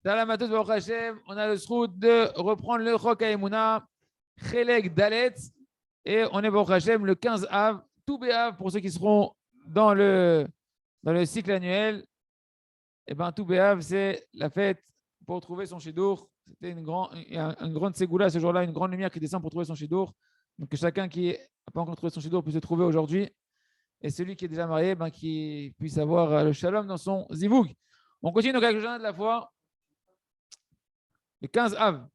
Salamatos Baruch Hashem, on a le srout de reprendre le Chok HaEmuna, Chelek Dalet, et on est Baruch Hashem le 15 Av, tout Béav pour ceux qui seront dans le cycle annuel. Et bien tout Béav, c'est la fête pour trouver son Shidour. C'était une grande ségoula ce jour-là, une grande lumière qui descend pour trouver son Shidour. Donc que chacun qui n'a pas encore trouvé son Shidour puisse se trouver aujourd'hui. Et celui qui est déjà marié, qui puisse avoir le shalom dans son zivoug. On continue donc avec le journal de la foi. Le 15 Av.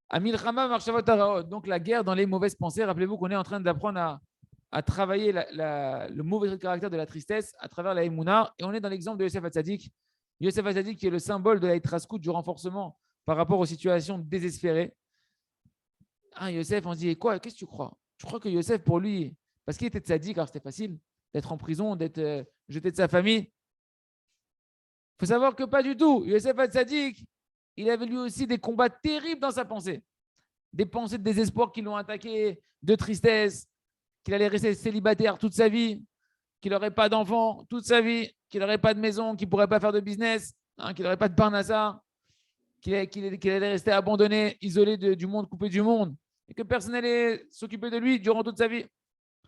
Amilchama Marshavot Haraot. Donc la guerre dans les mauvaises pensées. Rappelez-vous qu'on est en train d'apprendre à travailler le mauvais caractère de la tristesse à travers la Emouna. Et on est dans l'exemple de Yosef Hatzadik. Yosef Hatzadik qui est le symbole de la Hitraskout, du renforcement par rapport aux situations désespérées. Yosef, on se dit, quoi, qu'est-ce que tu crois? Tu crois que Yosef, pour lui, parce qu'il était tzaddik, alors c'était facile d'être en prison, d'être jeté de sa famille. Il faut savoir que pas du tout. Yosef Hatzadik, il avait lui aussi des combats terribles dans sa pensée. Des pensées de désespoir qui l'ont attaqué, de tristesse, qu'il allait rester célibataire toute sa vie, qu'il n'aurait pas d'enfants toute sa vie, qu'il n'aurait pas de maison, qu'il ne pourrait pas faire de business, qu'il n'aurait pas de parnassa, qu'il allait rester abandonné, isolé du monde, coupé du monde, et que personne n'allait s'occuper de lui durant toute sa vie.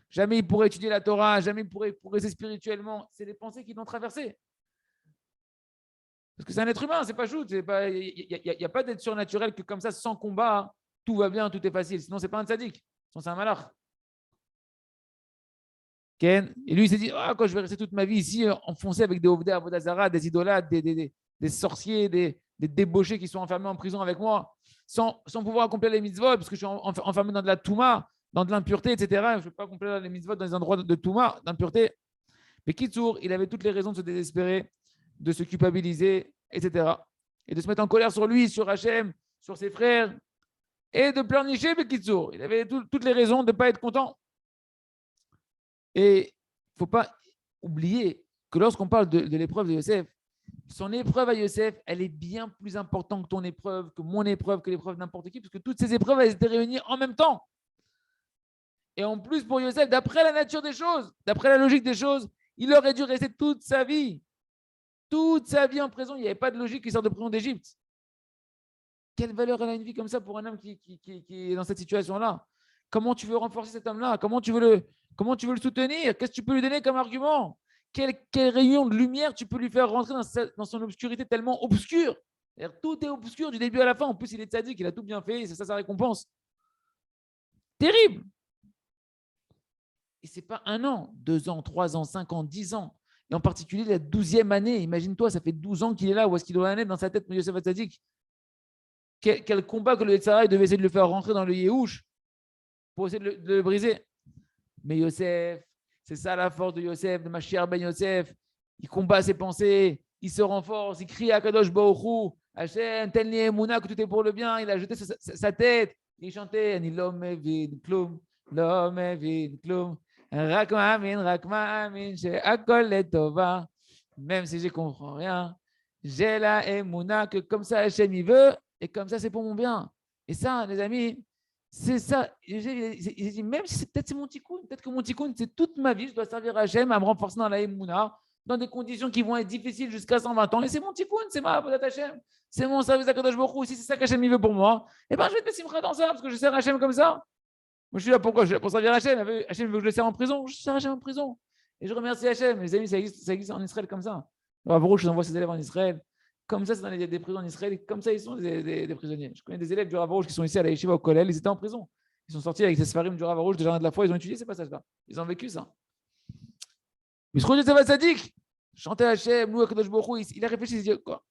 Jamais il pourrait étudier la Torah, jamais il pourrait progresser spirituellement. C'est les pensées qui l'ont traversé. Parce que c'est un être humain, c'est pas shoot. Il n'y a pas d'être surnaturel que comme ça, sans combat, tout va bien, tout est facile. Sinon, c'est pas un tzaddik. Sinon, c'est un malach. Et lui, il s'est dit, quand je vais rester toute ma vie ici, enfoncé avec des ovdés avodazara, des idolâtres, des sorciers, des débauchés qui sont enfermés en prison avec moi, sans pouvoir accomplir les mitzvot, parce que je suis enfermé dans de la touma, dans de l'impureté, etc. Je ne peux pas accomplir les mitzvot dans des endroits de touma, d'impureté. Mais Kitsour, il avait toutes les raisons de se désespérer, de se culpabiliser, etc. Et de se mettre en colère sur lui, sur Hachem, sur ses frères, et de pleurnicher, mais Kitsour. Il avait toutes les raisons de ne pas être content. Et il ne faut pas oublier que lorsqu'on parle de l'épreuve de Yosef, son épreuve à Yosef, elle est bien plus importante que ton épreuve, que mon épreuve, que l'épreuve de n'importe qui, parce que toutes ces épreuves, elles étaient réunies en même temps. Et en plus, pour Yosef, d'après la nature des choses, d'après la logique des choses, il aurait dû rester toute sa vie en prison. Il n'y avait pas de logique qui sort de prison d'Égypte. Quelle valeur elle a une vie comme ça pour un homme qui est dans cette situation-là? Comment tu veux renforcer cet homme-là? Comment tu veux le soutenir? Qu'est-ce que tu peux lui donner comme argument? Quel rayon de lumière tu peux lui faire rentrer dans son obscurité tellement obscure? Tout est obscur du début à la fin. En plus, il est tzaddik, il a tout bien fait, c'est ça sa récompense. Terrible! Et ce n'est pas 1 an, 2 ans, 3 ans, 5 ans, 10 ans. Et en particulier la 12e année. Imagine-toi, ça fait 12 ans qu'il est là. Où est-ce qu'il doit en être dans sa tête, Yosef Hatzadik? Quel combat que le Yetzirah devait essayer de le faire rentrer dans le Yéhouch pour essayer de le briser. Mais Yosef, c'est ça la force de Yosef, de Mashiach ben Yosef. Il combat ses pensées, il se renforce, il crie à Kadosh Baruch Hu, Hachem, tenli emuna, que tout est pour le bien. Il a jeté sa tête. Il chantait Ani lo mevin klum, lo mevin klum, rak ma'amin, she'akol letova. Même si je ne comprends rien, j'ai la emuna que comme ça Hachem il veut et comme ça c'est pour mon bien. Et ça, les amis, c'est ça. J'ai dit, même si peut-être c'est mon tikkun, peut-être que mon tikkun, c'est toute ma vie, je dois servir Hachem à me renforcer dans la Emouna, dans des conditions qui vont être difficiles jusqu'à 120 ans. Et c'est mon tikkun, c'est ma Avodat Hachem, c'est mon service à Kadosh Baruch Hu. Si c'est ça qu'Hachem veut pour moi, et ben je vais te simcha dans ça, parce que je sers Hachem comme ça. Moi, je suis là pourquoi? Je suis là pour servir Hachem. Hachem veut que je le sers en prison, je sers Hachem en prison. Et je remercie Hachem. Les amis, ça existe en Israël comme ça. Rav Rouch envoie ses élèves en Israël. Comme ça, c'est dans des prisons en Israël. Comme ça, ils sont des prisonniers. Je connais des élèves du Rav Rouch qui sont ici à la Yeshiva au Kollel. Ils étaient en prison. Ils sont sortis avec ces Sfarim du Rav Rouch de Jardin de la foi. Ils ont étudié ces passages-là. Ils ont vécu ça. Mais ce qu'on dit, c'est pas sadique. Chanter Hachem, nous, Akadosh Baruch Hu, il a réfléchi. Il dit quoi?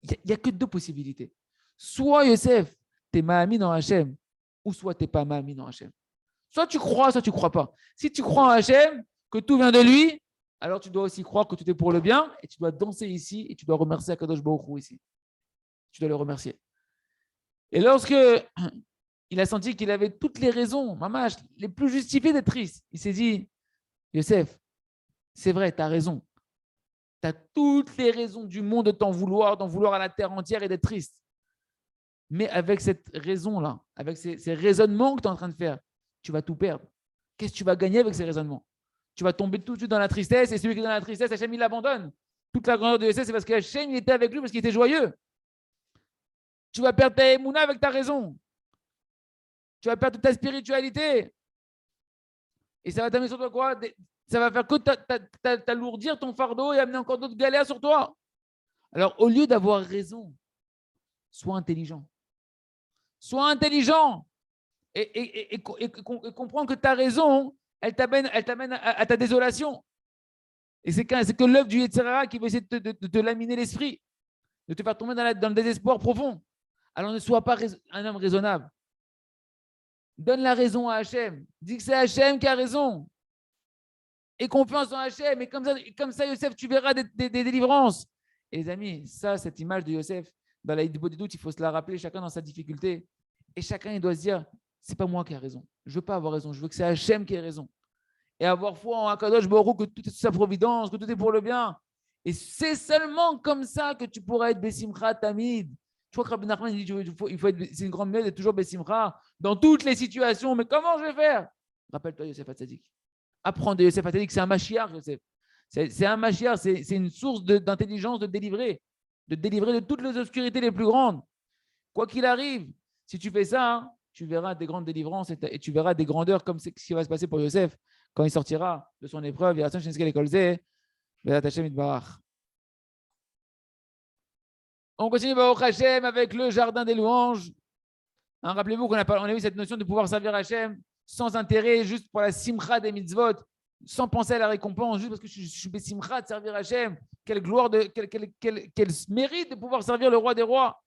Il n'y a que 2 possibilités. Soit Yosef, tu es Mahami dans Hachem, ou soit tu n'es pas Mahami dans Hachem. Soit tu crois, soit tu ne crois pas. Si tu crois en Hachem, que tout vient de lui, alors tu dois aussi croire que tout est pour le bien et tu dois danser ici et tu dois remercier Akadosh Baruch Hu ici. Tu dois le remercier. Et lorsque il a senti qu'il avait toutes les raisons, mamash, les plus justifiées d'être triste, il s'est dit, Yosef, c'est vrai, tu as raison. Tu as toutes les raisons du monde de d'en vouloir à la terre entière et d'être triste. Mais avec cette raison-là, avec ces raisonnements que tu es en train de faire, tu vas tout perdre. Qu'est-ce que tu vas gagner avec ces raisonnements? Tu vas tomber tout de suite dans la tristesse, et celui qui est dans la tristesse, Hachem, il l'abandonne. Toute la grandeur de Yosef, c'est parce que Hachem, il était avec lui, parce qu'il était joyeux. tu vas perdre ta émouna avec ta raison. Tu vas perdre ta spiritualité. Et ça va t'amener sur toi quoi? Ça va faire que t'alourdir ton fardeau et amener encore d'autres galères sur toi. Alors, au lieu d'avoir raison, sois intelligent. Sois intelligent et comprends que ta raison, elle t'amène à ta désolation. Et c'est que l'œuvre du Yetzirah qui va essayer de te laminer l'esprit, de te faire tomber dans le désespoir profond. Alors ne sois pas un homme raisonnable. Donne la raison à Hachem. Dis que c'est Hachem qui a raison. Et confiance en Hachem. Et comme ça, Yosef, tu verras des délivrances. Et les amis, cette image de Yosef, dans la Hidbo des doutes, il faut se la rappeler, chacun dans sa difficulté. Et chacun, il doit se dire, c'est pas moi qui ai raison. Je ne veux pas avoir raison. Je veux que c'est Hachem qui ait raison. Et avoir foi en Akadosh Baruch Hu, que tout est sous sa providence, que tout est pour le bien. Et c'est seulement comme ça que tu pourras être Bessimcha Tamid. Je crois que Rabbi Nachman dit c'est une grande mère d'être toujours Bessimcha dans toutes les situations. Mais comment je vais faire? Rappelle-toi Yosef Hatzadik. Apprends de Yosef Hatzadik, c'est un Mashiach, Yosef. C'est un Mashiach, c'est une source d'intelligence de délivrer de toutes les obscurités les plus grandes. Quoi qu'il arrive, si tu fais ça, hein, tu verras des grandes délivrances et tu verras des grandeurs comme ce qui va se passer pour Yosef quand il sortira de son épreuve. On continue Baruch Hashem avec le jardin des louanges. Hein, rappelez-vous qu'on a vu cette notion de pouvoir servir Hashem sans intérêt, juste pour la simcha des mitzvot, sans penser à la récompense, juste parce que je suis simcha de servir Hashem. Quelle gloire, quel mérite de pouvoir servir le roi des rois.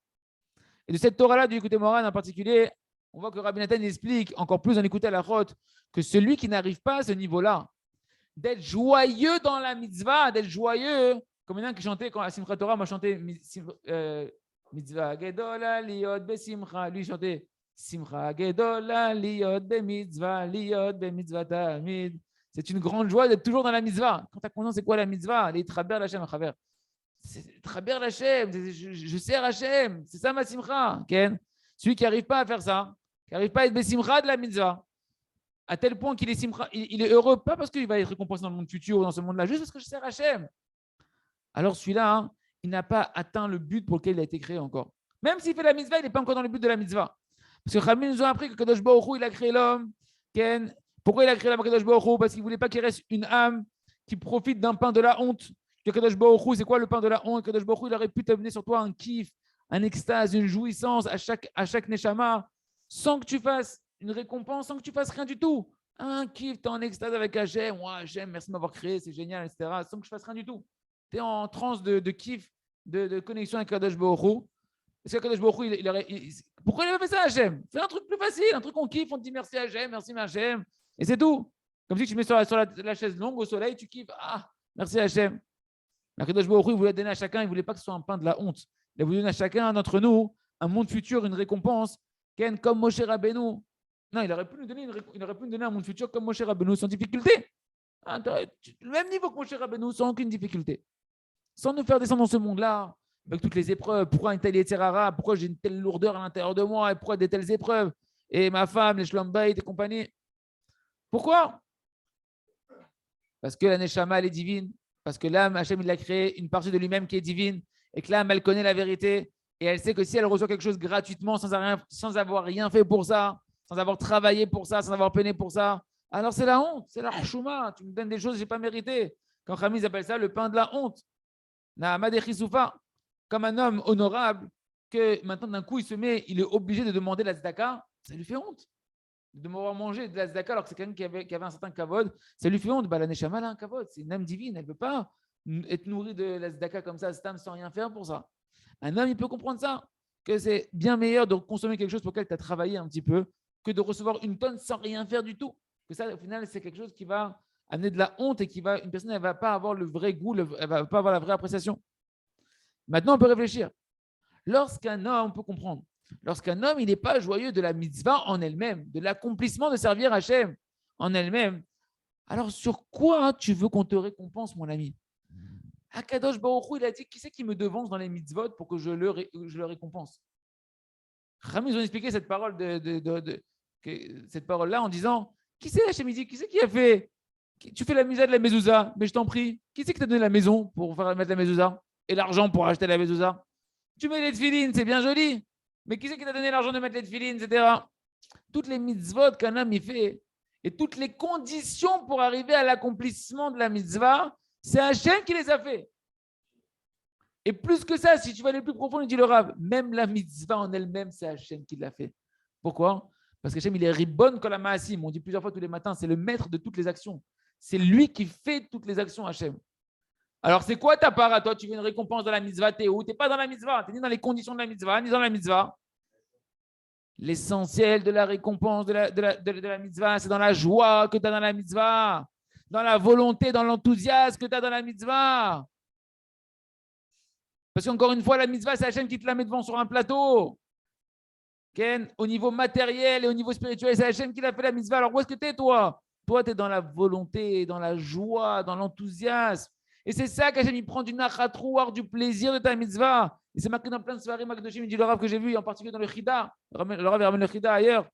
Et de cette Torah-là, du Yekutei Moharan en particulier, on voit que Rabbi Nathan explique, encore plus en écoutant la Chot, que celui qui n'arrive pas à ce niveau-là, d'être joyeux dans la mitzvah, d'être joyeux, comme il y en a qui chantait quand à Simchat Torah, moi chantais mitzvah gedola liot besimcha, lui chantait simcha gedola liot be mitzvah liot be mitzvah tamid. C'est une grande joie d'être toujours dans la mitzvah. Quand tu as conscience, c'est quoi la mitzvah? Les traber l'Hachem à travers. C'est traber l'Hachem, je sers Hachem, c'est ça ma simcha. Ken? Celui qui n'arrive pas à faire ça, qui n'arrive pas à être besimcha de la mitzvah, à tel point qu'il est simcha, il est heureux, pas parce qu'il va être récompensé dans le monde futur ou dans ce monde-là, juste parce que je sers Hachem. Alors celui-là, hein, il n'a pas atteint le but pour lequel il a été créé encore. Même s'il fait la mitzvah, il n'est pas encore dans le but de la mitzvah. Parce que Khamim nous a appris que Kadosh Baruch Hu, il a créé l'homme. Ken, pourquoi il a créé l'homme Kadosh Baruch Hu? Parce qu'il ne voulait pas qu'il reste une âme qui profite d'un pain de la honte. Que Kadosh Baruch Hu, c'est quoi le pain de la honte? Kadosh Baruch Hu, il aurait pu t'amener sur toi un kiff, un extase, une jouissance à chaque neshama, sans que tu fasses une récompense, sans que tu fasses rien du tout. Un kiff, tu es en extase avec Hachem, ouais, Hachem, merci de m'avoir créé, c'est génial, etc. Sans que je fasse rien du tout. Tu es en transe de kiff, de connexion avec Kadosh Baruch Hu. Est-ce que Kadosh Baruch Hu, pourquoi il a fait ça, Hachem? Fais un truc plus facile, un truc qu'on kiffe, on te dit merci Hachem, merci Hachem, et c'est tout. Comme si tu mets sur la chaise longue au soleil, tu kiffes, ah, merci Hachem. Kadosh Baruch Hu, il voulait donner à chacun, il ne voulait pas que ce soit un pain de la honte. Il a voulu donner à chacun d'entre nous un monde futur, une récompense, comme Moshe Rabbeinu. Non, il aurait pu nous donner un monde futur comme Moshe Rabbeinu sans difficulté. Le même niveau que Moshe Rabbeinu, sans aucune difficulté. Sans nous faire descendre dans ce monde-là, avec toutes les épreuves. Pourquoi un tel Yetzirah? Pourquoi j'ai une telle lourdeur à l'intérieur de moi? Et pourquoi des telles épreuves? Et ma femme, les Shlom Bayit et compagnie. Pourquoi? Parce que la Neshama, elle est divine. Parce que l'âme, Hachem, il l'a créée, une partie de lui-même qui est divine. Et que l'âme, elle connaît la vérité. Et elle sait que si elle reçoit quelque chose gratuitement, sans avoir rien fait pour ça, sans avoir travaillé pour ça, sans avoir peiné pour ça, alors c'est la honte, c'est la chouma. Tu me donnes des choses que je n'ai pas méritées. Quand Khamiz appelle ça le pain de la honte. Comme un homme honorable, que maintenant d'un coup il est obligé de demander la tzedaka, ça lui fait honte. De devoir manger de la tzedaka alors que c'est quelqu'un qui avait un certain kavod, ça lui fait honte. La neshama a un kavod, c'est une âme divine, elle ne peut pas être nourrie de la tzedaka comme ça, cette âme sans rien faire pour ça. Un homme, il peut comprendre ça, que c'est bien meilleur de consommer quelque chose pour lequel tu as travaillé un petit peu, que de recevoir une tonne sans rien faire du tout. Que ça, au final, c'est quelque chose qui va amener de la honte et une personne, elle ne va pas avoir le vrai goût, elle ne va pas avoir la vraie appréciation. Maintenant, on peut réfléchir. Lorsqu'un homme, on peut comprendre, lorsqu'un homme, il n'est pas joyeux de la mitzvah en elle-même, de l'accomplissement de servir Hachem en elle-même, alors sur quoi tu veux qu'on te récompense, mon ami? Akadosh Baruch Hu, il a dit, qui c'est qui me devance dans les mitzvot pour que je le récompense? Rami, ils ont expliqué cette parole cette parole-là en disant, qui c'est Hachem? Qui c'est qui a fait? Tu fais la misère de la mezouza, mais je t'en prie, qui c'est qui t'a donné la maison pour faire mettre la mezouza et l'argent pour acheter la mezouza? Tu mets les tefilines, c'est bien joli, Mais qui c'est qui t'a donné l'argent de mettre les tefilines, etc. Toutes les mitzvot qu'un homme y fait et toutes les conditions pour arriver à l'accomplissement de la mitzvah, c'est Hachem qui les a fait. Et plus que ça, si tu vas aller plus profond, il dit le Rav, même la mitzvah en elle-même, c'est Hachem qui l'a fait. Pourquoi? Parce qu'Hachem, il est ribon kol ha-ma'asim. On dit plusieurs fois tous les matins, c'est le maître de toutes les actions. C'est lui qui fait toutes les actions, Hachem. Alors, c'est quoi ta part à toi? Tu veux une récompense dans la mitzvah? T'es où? T'es pas dans la mitzvah. T'es ni dans les conditions de la mitzvah, ni dans la mitzvah. L'essentiel de la récompense de la mitzvah, c'est dans la joie que tu as dans la mitzvah, dans la volonté, dans l'enthousiasme que tu as dans la mitzvah. Parce qu'encore une fois, la mitzvah, c'est Hachem qui te la met devant sur un plateau. Ken, au niveau matériel et au niveau spirituel, c'est Hachem qui l'a fait la mitzvah. Alors où est-ce que tu es, toi? Toi, tu es dans la volonté, dans la joie, dans l'enthousiasme. Et c'est ça qu'Hachem, il prend du nachatrouar, du plaisir de ta mitzvah. Et c'est marqué dans plein de soirées, Makdoshim, il dit le Rav que j'ai vu, en particulier dans le Chida, le Rav ramène le Chida ailleurs,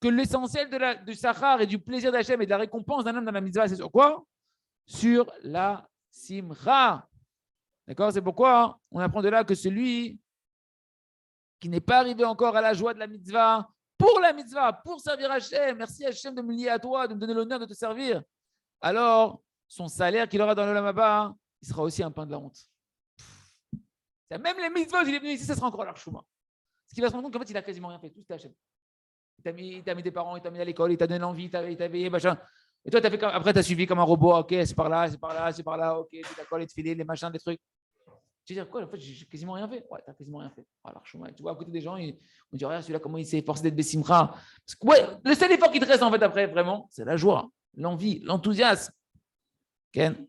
que l'essentiel du Sachar et du plaisir d'Hachem et de la récompense d'un homme dans la mitzvah, c'est sur quoi? Sur la simcha. D'accord? C'est pourquoi on apprend de là que celui qui n'est pas arrivé encore à la joie de la mitzvah, pour servir Hachem, merci Hachem de me lier à toi, de me donner l'honneur de te servir, alors son salaire qu'il aura dans le Lamaba, il sera aussi un pain de la honte. Même les mitzvot, il est venu ici, ça sera encore leur chouma. Parce qu'il va se rendre compte qu'en fait, il a quasiment rien fait. Tout c'était Hachem. Il t'a mis des parents, il t'a mis à l'école, il t'a donné l'envie, il t'a veillé, machin. Et toi, après, tu as suivi comme un robot. Ok, c'est par là, c'est par là, c'est par là. Ok, tu t'accoles, les filets, les machins, des trucs. Tu vas dire quoi? En fait, j'ai quasiment rien fait. Ouais, t'as quasiment rien fait. Alors, chouma. Tu vois, à côté des gens, on dit, regarde celui-là, comment il s'est efforcé d'être Bessimra. Parce que, ouais, le seul effort qui te reste, en fait, après, vraiment, c'est la joie, l'envie, l'enthousiasme. Ken.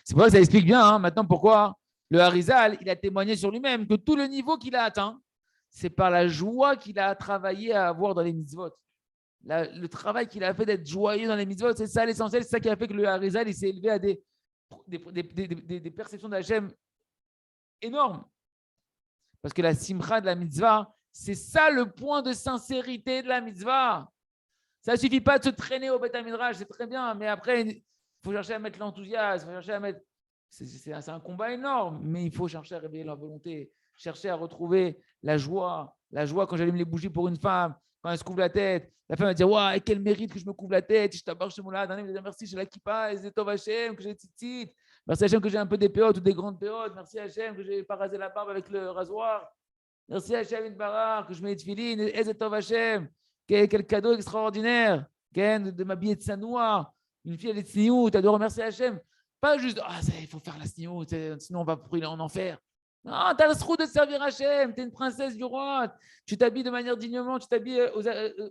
C'est pour ça que ça explique bien, hein, maintenant, pourquoi le Harizal, il a témoigné sur lui-même que tout le niveau qu'il a atteint, c'est par la joie qu'il a travaillé à avoir dans les mitzvot. Le travail qu'il a fait d'être joyeux dans les mitzvot, c'est ça l'essentiel, c'est ça qui a fait que le Harizal il s'est élevé à des perceptions d'Hachem énormes. Parce que la simcha de la mitzvah, c'est ça le point de sincérité de la mitzvah. Ça ne suffit pas de se traîner au Beth Midrash, c'est très bien, mais après, il faut chercher à mettre l'enthousiasme, il faut chercher à mettre. C'est un combat énorme, mais il faut chercher à réveiller la volonté, chercher à retrouver la joie quand j'allume les bougies pour une femme, quand elle se couvre la tête. La femme va dire, waouh, quel mérite que je me couvre la tête, je t'abarre chez moi là, merci, j'ai la kippa, et Tov Hachem, que j'ai tzitzit, merci Hachem que j'ai un peu des périodes ou des grandes périodes, merci Hachem que j'ai pas rasé la barbe avec le rasoir, merci Hachem Itbarach, que je mets les tefilines, et Tov Hachem, quel cadeau extraordinaire, de m'habiller de sanoua, une fille elle est tsniout, tu dois remercier Hachem. Pas juste, il faut faire la snio, sinon on va brûler en enfer. Non, tu as le trou de servir Hachem, tu es une princesse du roi, tu t'habilles de manière dignement, tu t'habilles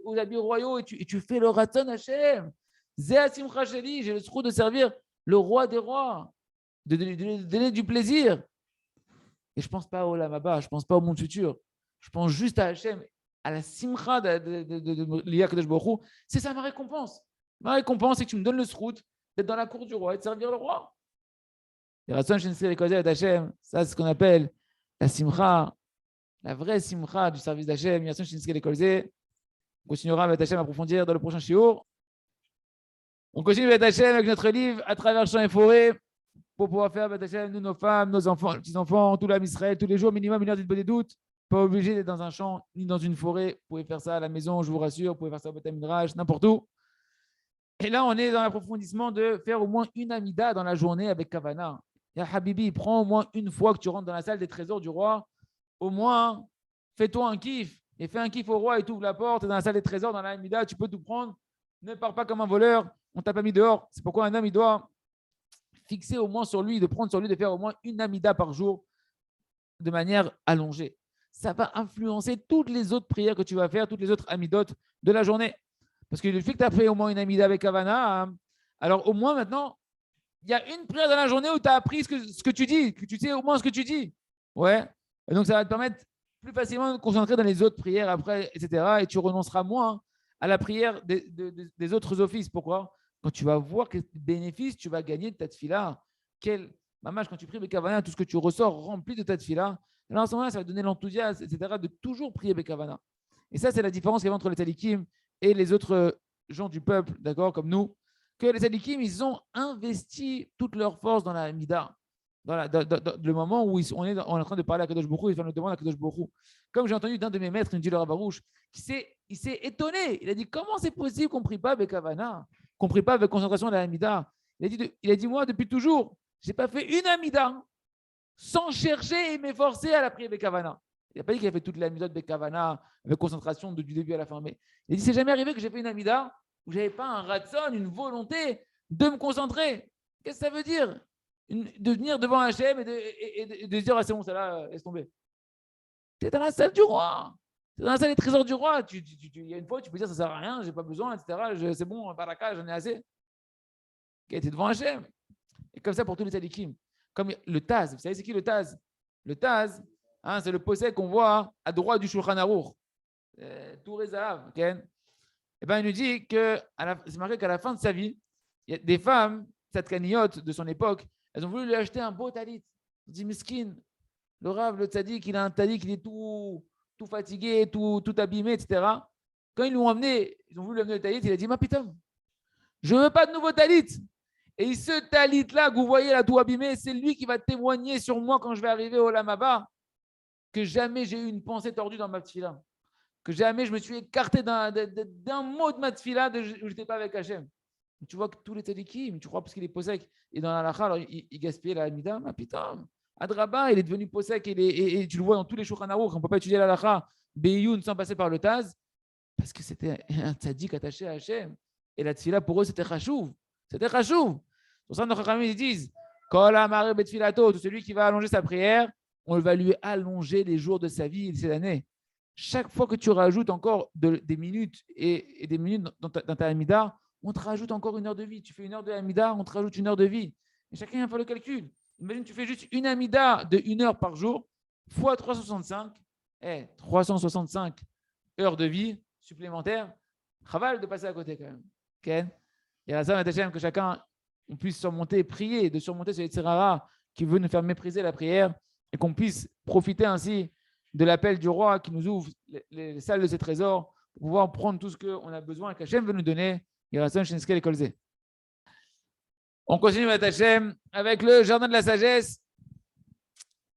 aux habits royaux et tu fais le raton Hachem. Zé Simcha Sheli, j'ai le trou de servir le roi des rois, de donner du plaisir. Et je ne pense pas au Lamaba, je ne pense pas au monde futur. Je pense juste à Hachem, à la Simcha de l'Iyah Kadosh Baruch Hu. C'est ça ma récompense. Ma récompense, c'est que tu me donnes le srout d'être dans la cour du roi et de servir le roi. Ça, c'est ce qu'on appelle la simcha, la vraie simcha du service d'Hachem. On continuera avec Hachem à approfondir dans le prochain shiur. On continue avec Hachem avec notre livre à travers champs et forêts pour pouvoir faire avec Hachem, nous, nos femmes, nos enfants, nos petits-enfants, tout l'âme Israël, tous les jours, minimum 1 heure d'être des doutes. Pas obligé d'être dans un champ ni dans une forêt. Vous pouvez faire ça à la maison, je vous rassure. Vous pouvez faire ça au Beth Midrash, n'importe où. Et là, on est dans l'approfondissement de faire au moins une amida dans la journée avec Kavana. Ya Habibi, prends au moins une fois que tu rentres dans la salle des trésors du roi, au moins fais-toi un kiff et fais un kiff au roi et tu ouvres la porte, dans la salle des trésors, dans la amida, tu peux tout prendre. Ne pars pas comme un voleur, on t'a pas mis dehors. C'est pourquoi un homme, il doit fixer au moins sur lui, de prendre sur lui de faire au moins une amida par jour de manière allongée. Ça va influencer toutes les autres prières que tu vas faire, toutes les autres amidotes de la journée. Parce que le fait que tu as fait au moins une amida avec Havana, alors au moins maintenant, il y a une prière dans la journée où tu as appris ce que tu dis, que tu sais au moins ce que tu dis. Ouais. Et donc ça va te permettre plus facilement de te concentrer dans les autres prières après, etc. Et tu renonceras moins à la prière des autres offices. Pourquoi? Quand tu vas voir quel bénéfice tu vas gagner de ta tefila, quand tu pries Bekavana, tout ce que tu ressors rempli de ta tefila, alors à ce moment-là, ça va te donner l'enthousiasme, etc., de toujours prier Bekavana. Et ça, c'est la différence qu'il y a entre les talikim et les autres gens du peuple, d'accord, comme nous, que les tzadikim, ils ont investi toute leur force dans la Mida. dans le moment où on est en train de parler à Kadosh Baruch Hu et faire notre demande à Kadosh Baruch Hu. Comme j'ai entendu d'un de mes maîtres, il me dit le Ravarouche, il s'est étonné. Il a dit comment c'est possible qu'on ne prie pas avec Havana, qu'on ne prie pas avec concentration de la Hamida. Il a dit moi, depuis toujours, je n'ai pas fait une Hamida sans chercher et m'efforcer à la prier avec Havana. Il n'a pas dit qu'il a fait toute la Hamida de Bekavana avec concentration du début à la fin. Mais il a dit c'est jamais arrivé que j'ai fait une Hamida où je n'avais pas un ratson, une volonté de me concentrer. Qu'est-ce que ça veut dire de venir devant Hachem et de se dire ah, c'est bon, ça là, laisse tomber. Tu es dans la salle du roi. Tu es dans la salle des trésors du roi. Il y a une fois, tu peux dire ça ne sert à rien, je n'ai pas besoin, etc. C'est bon, baraka, j'en ai assez. Tu es devant Hachem. Et comme ça pour tous les tzadikim. Comme le Taz. Vous savez, c'est qui le Taz? Le Taz, hein, c'est le possède qu'on voit à droite du Shulchan Aruch. Touré Zahav. Okay? Et ben, il nous dit que c'est marqué qu'à la fin de sa vie, il y a des femmes, tzadkaniyot de son époque, elles ont voulu lui acheter un beau talit. Il dit, miskin, le Rav, le tzadik, il a un talit, il est tout fatigué, tout abîmé, etc. Quand ils l'ont emmené, ils ont voulu lui amener le talit, il a dit, ma putain, je ne veux pas de nouveau talit. Et ce talit-là que vous voyez là tout abîmé, c'est lui qui va témoigner sur moi quand je vais arriver au Lamaba que jamais j'ai eu une pensée tordue dans ma tfila, que jamais je me suis écarté d'un mot de ma tfila où je n'étais pas avec Hachem. Tu vois que tous les tzadikim, tu crois parce qu'il est posek et dans la lacha, alors il gaspillait la mida, ma putain. Adraba, il est devenu posek et tu le vois dans tous les Shulchan Aruch, on ne peut pas étudier la lacha, Beyoun sans passer par le Taz, parce que c'était un tzadik attaché à Hachem. Et la tfila pour eux, c'était chachouv. C'était chachouv. Pour ça, nos chachamim, ils disent Kol amare betfilato, tout celui qui va allonger sa prière, on va lui allonger les jours de sa vie et de ses années. Chaque fois que tu rajoutes encore des minutes et des minutes dans ta Hamida, on te rajoute encore une heure de vie. Tu fais une heure de Hamida, on te rajoute une heure de vie. Et chacun va faire le calcul. Imagine, tu fais juste une Hamida de 1 heure par jour, fois 365, 365 heures de vie supplémentaires. Chaval de passer à côté quand même. Okay? Et à ça, que chacun on puisse surmonter, prier, de surmonter ce Yetzirara qui veut nous faire mépriser la prière et qu'on puisse profiter ainsi de l'appel du roi qui nous ouvre les salles de ses trésors pour pouvoir prendre tout ce qu'on a besoin et qu'Hachem veut nous donner. On continue avec Hachem avec le jardin de la sagesse.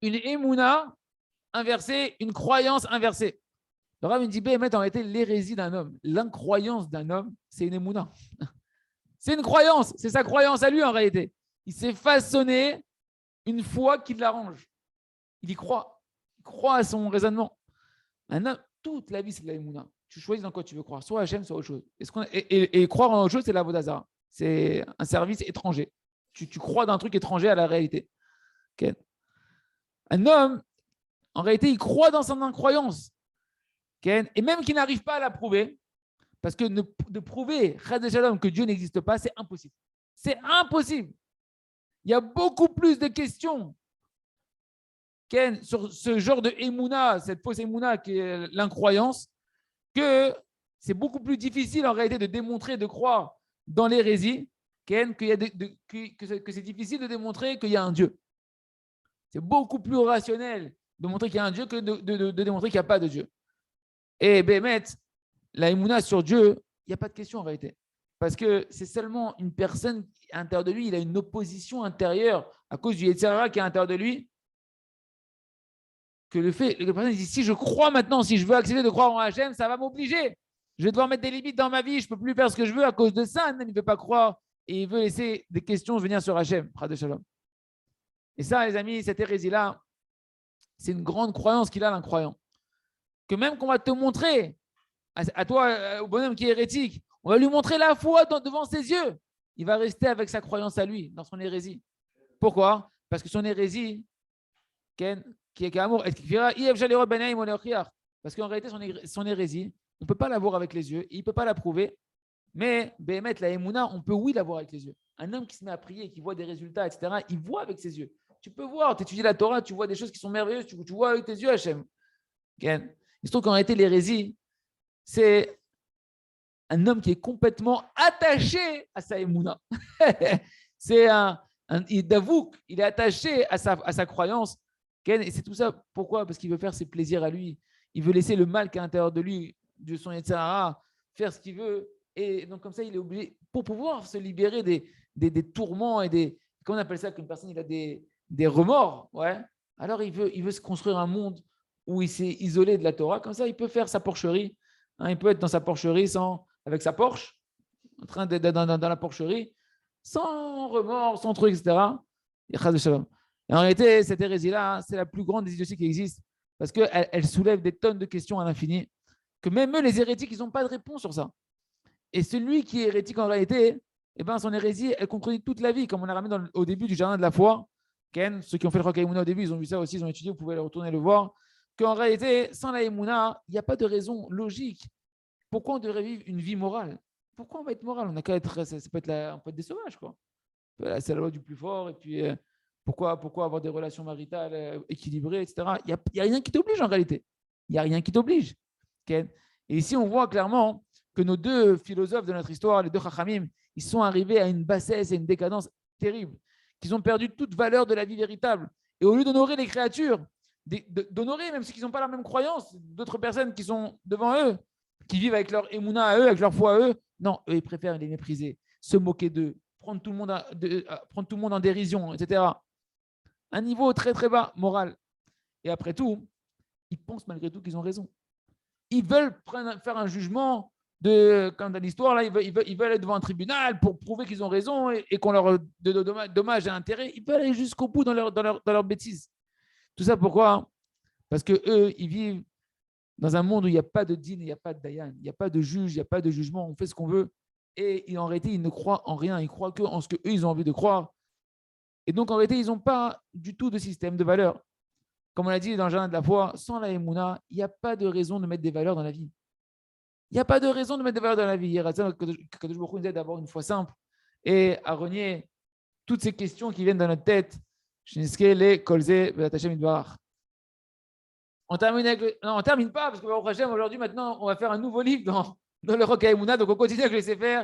Une émouna inversée, une croyance inversée. Le Rav dit en réalité l'hérésie d'un homme, l'incroyance d'un homme, c'est une émouna. C'est une croyance, c'est sa croyance à lui en réalité. Il s'est façonné une foi qui l'arrange. Il y croit. Il croit à son raisonnement. Maintenant, toute la vie, c'est de la émouna. Tu choisis dans quoi tu veux croire, soit Hachem, soit autre chose. Et croire en autre chose, c'est la vodazara. C'est un service étranger. Tu crois d'un truc étranger à la réalité. Okay. Un homme, en réalité, il croit dans son incroyance. Okay. Et même qu'il n'arrive pas à la prouver, parce que de prouver que Dieu n'existe pas, c'est impossible. C'est impossible. Il y a beaucoup plus de questions sur ce genre de émouna, cette fausse émouna qui est l'incroyance, que c'est beaucoup plus difficile en réalité de démontrer, de croire dans l'hérésie, que c'est difficile de démontrer qu'il y a un Dieu. C'est beaucoup plus rationnel de montrer qu'il y a un Dieu que de démontrer qu'il n'y a pas de Dieu. Et Bémet, la émouna sur Dieu, il n'y a pas de question en réalité. Parce que c'est seulement une personne à l'intérieur de lui, il a une opposition intérieure à cause du Yetzirah qui est à l'intérieur de lui, que la personne dit, si je crois maintenant, si je veux accepter de croire en Hachem, ça va m'obliger. Je vais devoir mettre des limites dans ma vie, je ne peux plus faire ce que je veux à cause de ça. Il ne veut pas croire et il veut laisser des questions venir sur Hachem. Et ça, les amis, cette hérésie-là, c'est une grande croyance qu'il a, l'incroyant. Que même qu'on va te montrer, à toi, au bonhomme qui est hérétique, on va lui montrer la foi devant ses yeux. Il va rester avec sa croyance à lui, dans son hérésie. Pourquoi? Parce que son hérésie, qui est amour, parce qu'en réalité, son hérésie, on ne peut pas la voir avec les yeux, il ne peut pas la prouver, mais Béhémet, la Emouna, on peut oui la voir avec les yeux. Un homme qui se met à prier, qui voit des résultats, etc., il voit avec ses yeux. Tu peux voir, tu étudies la Torah, tu vois des choses qui sont merveilleuses, tu vois avec tes yeux Hachem. Il se trouve qu'en réalité, l'hérésie, c'est un homme qui est complètement attaché à sa Emouna. C'est il d'avoue, il est attaché à sa croyance. Et c'est tout ça. Pourquoi? Parce qu'il veut faire ses plaisirs à lui. Il veut laisser le mal qui est à l'intérieur de lui, de son Yetzirah, faire ce qu'il veut. Et donc, comme ça, il est obligé, pour pouvoir se libérer des tourments et des. Comment on appelle ça? Qu'une personne il a des des remords, ouais, alors il veut se construire un monde où il s'est isolé de la Torah. Comme ça, il peut faire sa porcherie. Hein, il peut être dans sa porcherie avec sa Porsche, en train d'être dans la porcherie, sans remords, sans truc, etc. Et en réalité, cette hérésie-là, c'est la plus grande des idioties qui existent parce qu'elle soulève des tonnes de questions à l'infini, que même eux, les hérétiques, ils n'ont pas de réponse sur ça. Et celui qui est hérétique en réalité, eh ben, son hérésie, elle contredit toute la vie, comme on a ramené au début du jardin de la foi. Ken, ceux qui ont fait le Chok HaEmuna au début, ils ont vu ça aussi, ils ont étudié, vous pouvez retourner le voir, qu'en réalité, sans la Emouna, il n'y a pas de raison logique. Pourquoi on devrait vivre une vie morale? Pourquoi on va être moral? On n'a qu'à être, ça peut être on peut être des sauvages, quoi. C'est la loi du plus fort, et puis pourquoi avoir des relations maritales équilibrées, etc. Il n'y a rien qui t'oblige en réalité. Il n'y a rien qui t'oblige. Ken. Et ici, on voit clairement que nos deux philosophes de notre histoire, les deux Chachamim, ils sont arrivés à une bassesse et une décadence terrible, qu'ils ont perdu toute valeur de la vie véritable. Et au lieu d'honorer les créatures, d'honorer, même si ils n'ont pas la même croyance, d'autres personnes qui sont devant eux, qui vivent avec leur émouna à eux, avec leur foi à eux, non, eux, ils préfèrent les mépriser, se moquer d'eux, prendre tout le monde en dérision, etc. Un niveau très, très bas, moral. Et après tout, ils pensent malgré tout qu'ils ont raison. Ils veulent faire un jugement comme dans l'histoire, là, ils veulent aller devant un tribunal pour prouver qu'ils ont raison et qu'on leur de dommages et intérêts. Ils veulent aller jusqu'au bout dans leur bêtise. Tout ça pourquoi? Parce qu'eux, ils vivent dans un monde où il n'y a pas de din, il n'y a pas de dayan, il n'y a pas de juge, il n'y a pas de jugement, on fait ce qu'on veut. Et en réalité, ils ne croient en rien, ils croient qu'en ce qu'eux, ils ont envie de croire. Et donc, en réalité, ils n'ont pas du tout de système de valeurs. Comme on l'a dit dans le jardin de la foi, sans la Emouna, il n'y a pas de raison de mettre des valeurs dans la vie. Il n'y a pas de raison de mettre des valeurs dans la vie. Que nous aide à avoir une foi simple et à renier toutes ces questions qui viennent dans notre tête. On termine non, on termine pas, parce que aujourd'hui, maintenant, on va faire un nouveau livre dans le Chok HaEmuna. Donc, on continue avec les Sefer.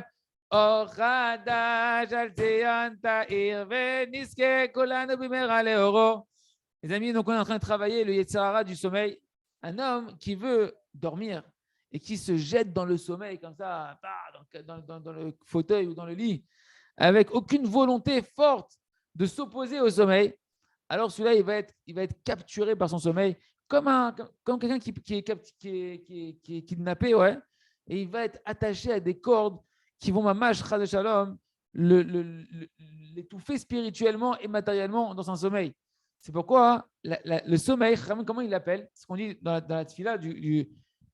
Les amis, donc on est en train de travailler le Yetzer Hara du sommeil. Un homme qui veut dormir et qui se jette dans le sommeil comme ça, dans le fauteuil ou dans le lit, avec aucune volonté forte de s'opposer au sommeil, alors celui-là, il va être capturé par son sommeil, comme quelqu'un qui est kidnappé, ouais, et il va être attaché à des cordes qui vont mamash chas de shalom l'étouffer spirituellement et matériellement dans son sommeil. C'est pourquoi le sommeil, comment il l'appelle? Ce qu'on dit dans la tefila,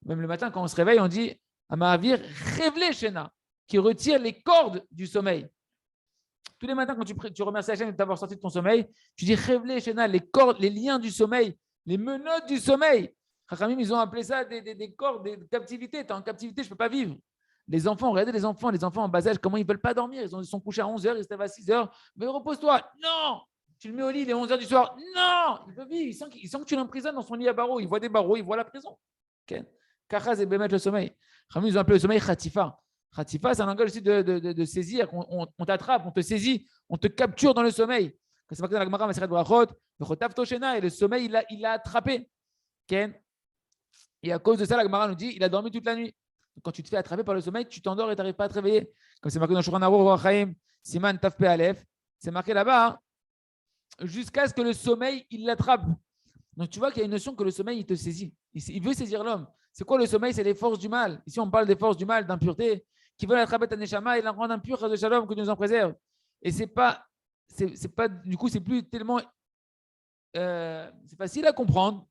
même le matin quand on se réveille, on dit Amahavir Revle Shena, qui retire les cordes du sommeil. Tous les matins, quand tu remercies Hachem de t'avoir sorti de ton sommeil, tu dis Revle Shena, les cordes, les liens du sommeil, les menottes du sommeil. Chachamim, ils ont appelé ça des cordes, des captivités. Tu es en captivité, je ne peux pas vivre. Les enfants, regardez les enfants en bas âge, comment ils ne veulent pas dormir. Ils sont couchés à 11h, ils se lèvent à 6h. Mais repose-toi. Non! Tu le mets au lit, il est 11h du soir. Non! Il veut vivre. Il sent que tu l'emprisonnes dans son lit à barreaux. Il voit des barreaux, il voit la prison. Kachaz et Bémet, le sommeil. Ils ont appelé le sommeil Khatifa. Khatifa, c'est un langage aussi de saisir. On t'attrape, on te saisit, on te capture dans le sommeil. C'est marqué dans la Gemara, Maseret Brachot, et le sommeil, il l'a attrapé. Et à cause de ça, la Gemara nous dit il a dormi toute la nuit. Donc, quand tu te fais attraper par le sommeil, tu t'endors et tu n'arrives pas à te réveiller. Comme c'est marqué dans Shulchan Aruch Chaim, Siman Taf Aleph, c'est marqué là-bas, hein, jusqu'à ce que le sommeil, il l'attrape. Donc, tu vois qu'il y a une notion que le sommeil, il te saisit. Il veut saisir l'homme. C'est quoi le sommeil? C'est les forces du mal. Ici, on parle des forces du mal, d'impureté, qui veulent attraper ta neshama et la rendre impure, de shalom, que Dieu nous en préserve. Et c'est pas, du coup, c'est plus tellement, c'est facile à comprendre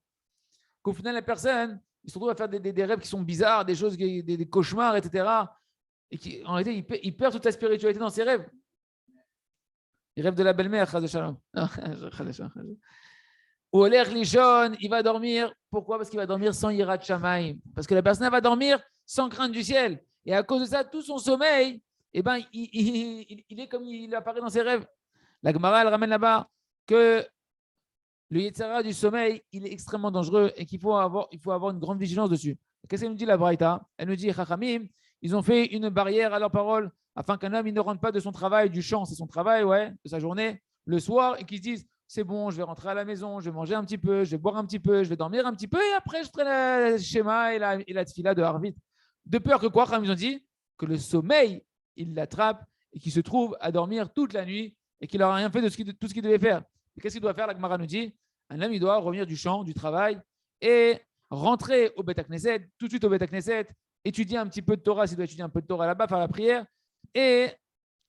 qu'au final, la personne, il se retrouve à faire des rêves qui sont bizarres, des choses, des cauchemars, etc. Et qui, en réalité, il perd toute sa spiritualité dans ses rêves. Il rêve de la belle-mère, chas de shalom. Ou l'air lichon, il va dormir. Pourquoi? Parce qu'il va dormir sans yirat shamaim. Parce que la personne va dormir sans crainte du ciel. Et à cause de ça, tout son sommeil, eh ben, il est comme il apparaît dans ses rêves. La Gemara, elle ramène là-bas que le Yetzer Hara du sommeil, il est extrêmement dangereux et qu'il faut avoir une grande vigilance dessus. Qu'est-ce qu'elle nous dit la Braïta? Elle nous dit, Chachamim, ils ont fait une barrière à leurs paroles afin qu'un homme il ne rentre pas de son travail, du champ, c'est son travail, ouais, de sa journée, le soir, et qu'il se dise, c'est bon, je vais rentrer à la maison, je vais manger un petit peu, je vais boire un petit peu, je vais dormir un petit peu, et après je ferai le schéma et la tefila de Harvit. De peur que quoi, Chachamim, ils ont dit que le sommeil, il l'attrape et qu'il se trouve à dormir toute la nuit et qu'il n'aura rien fait de tout ce qu'il devait faire. Et qu'est-ce qu'il doit faire? La Gemara nous dit, un homme, il doit revenir du champ, du travail, et rentrer au Beth Knesset, tout de suite au Beth Knesset, étudier un petit peu de Torah, s'il doit étudier un peu de Torah là-bas, faire la prière, et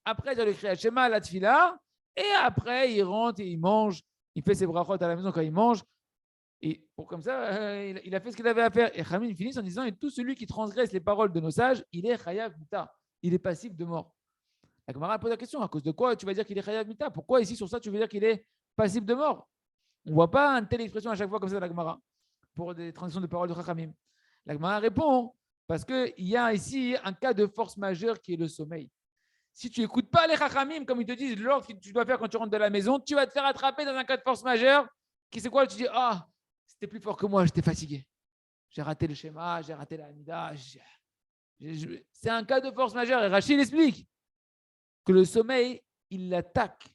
après, il doit le Kriyat Shema, la Tfila, et après, il rentre et il mange, il fait ses brachot à la maison quand il mange, et pour comme ça, il a fait ce qu'il avait à faire. Et Khamim finit en disant, et tout celui qui transgresse les paroles de nos sages, il est chayav mita, il est passif de mort. La Gemara pose la question, à cause de quoi tu vas dire qu'il est chayav mita? Pourquoi ici sur ça tu veux dire qu'il est passif de mort? On ne voit pas une telle expression à chaque fois comme ça dans la Gemara pour des transactions de paroles de Chachamim. La Gemara répond parce qu'il y a ici un cas de force majeure qui est le sommeil. Si tu n'écoutes pas les Chachamim, comme ils te disent l'ordre que tu dois faire quand tu rentres de la maison, tu vas te faire attraper dans un cas de force majeure qui c'est quoi? Tu dis ah, c'était plus fort que moi, j'étais fatigué. J'ai raté le schéma, j'ai raté la Hamida. C'est un cas de force majeure. Et Rachid explique que le sommeil, il l'attaque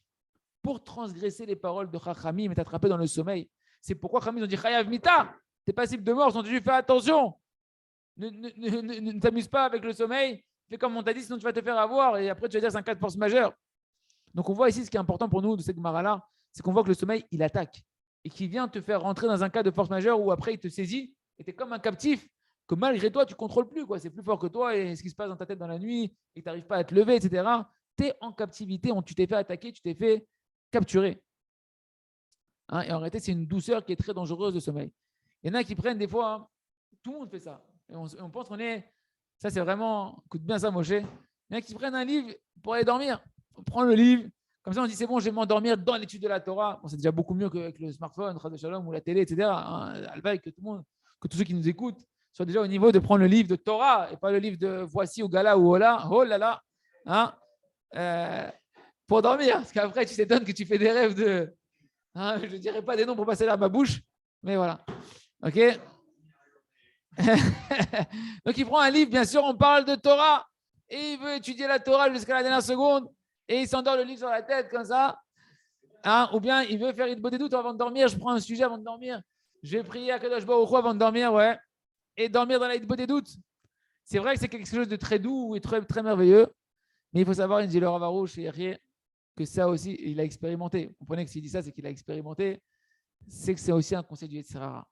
pour transgresser les paroles de Chachamim et t'attraper dans le sommeil. C'est pourquoi Chachamim ont dit Chayav Mita, t'es passible de mort. Ils ont dit fais attention, ne t'amuse pas avec le sommeil, fais comme on t'a dit, sinon tu vas te faire avoir et après tu vas dire c'est un cas de force majeure. Donc on voit ici ce qui est important pour nous de cette Gemara-là, c'est qu'on voit que le sommeil, il attaque et qu'il vient te faire rentrer dans un cas de force majeure où après il te saisit et tu es comme un captif que malgré toi tu ne contrôles plus. C'est plus fort que toi et ce qui se passe dans ta tête dans la nuit et tu n'arrives pas à te lever, etc. Tu es en captivité, tu t'es fait attaquer, tu t'es fait capturé. Et en réalité, c'est une douceur qui est très dangereuse de sommeil. Il y en a qui prennent des fois, tout le monde fait ça. Et on pense qu'on est, ça c'est vraiment, écoute bien ça Moshe. Il y en a qui prennent un livre pour aller dormir. On prend le livre, comme ça on dit c'est bon, je vais m'endormir dans l'étude de la Torah. Bon, c'est déjà beaucoup mieux qu'avec le smartphone, Chas Shalom ou la télé, etc. Alvaï, que tout le monde, que tous ceux qui nous écoutent soient déjà au niveau de prendre le livre de Torah et pas le livre de Voici ou Gala ou Ola. Oh là là. Pour dormir, parce qu'après tu t'étonnes que tu fais des rêves de. Je ne dirais pas des noms pour passer là à ma bouche, mais voilà. Ok. Donc il prend un livre, bien sûr, on parle de Torah, et il veut étudier la Torah jusqu'à la dernière seconde, et il s'endort le livre sur la tête comme ça. Ou bien il veut faire une bonne doute avant de dormir, je prends un sujet avant de dormir, je vais prier à Kadosh Baruch Hu avant de dormir, ouais, et dormir dans la bonne doute. C'est vrai que c'est quelque chose de très doux et très, très merveilleux, mais il faut savoir, il dit le Rav Arush et Rier, que ça aussi, il a expérimenté. Vous comprenez que s'il dit ça, c'est qu'il a expérimenté. C'est que c'est aussi un conseil du Yetzer Hara.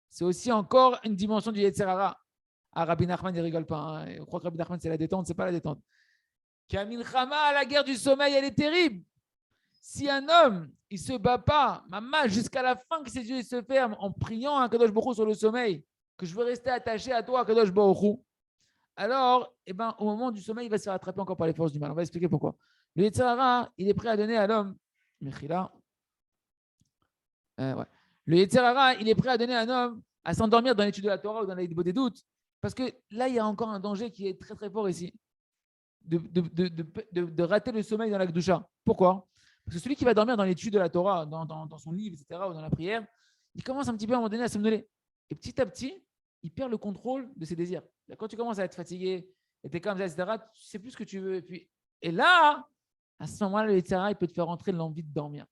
C'est aussi encore une dimension du Yetzer Hara. Rabbi Nachman, il ne rigole pas. On croit que Rabbi Nachman, c'est la détente. Ce n'est pas la détente. Kamil Chama, la guerre du sommeil, elle est terrible. Si un homme, il ne se bat pas, maman, jusqu'à la fin que ses yeux se ferment, en priant à Kadosh Baruch Hu sur le sommeil, que je veux rester attaché à toi, Kadosh Baruch Hu, alors, au moment du sommeil, il va se faire attraper encore par les forces du mal. On va expliquer pourquoi. Le Yetzer Hara, il est prêt à donner à l'homme. Le Yetzer Hara, il est prêt à donner à un homme à s'endormir dans l'étude de la Torah ou dans la des doutes. Parce que là, il y a encore un danger qui est très très fort ici. De rater le sommeil dans la Kedusha. Pourquoi? Parce que celui qui va dormir dans l'étude de la Torah, dans son livre, etc., ou dans la prière, il commence un petit peu à un moment donné à somnoler. Et petit à petit, il perd le contrôle de ses désirs. Quand tu commences à être fatigué, et tu es comme ça, etc., tu ne sais plus ce que tu veux. Et là, à ce moment-là, le Yetzer Hara, il peut te faire rentrer de l'envie de dormir.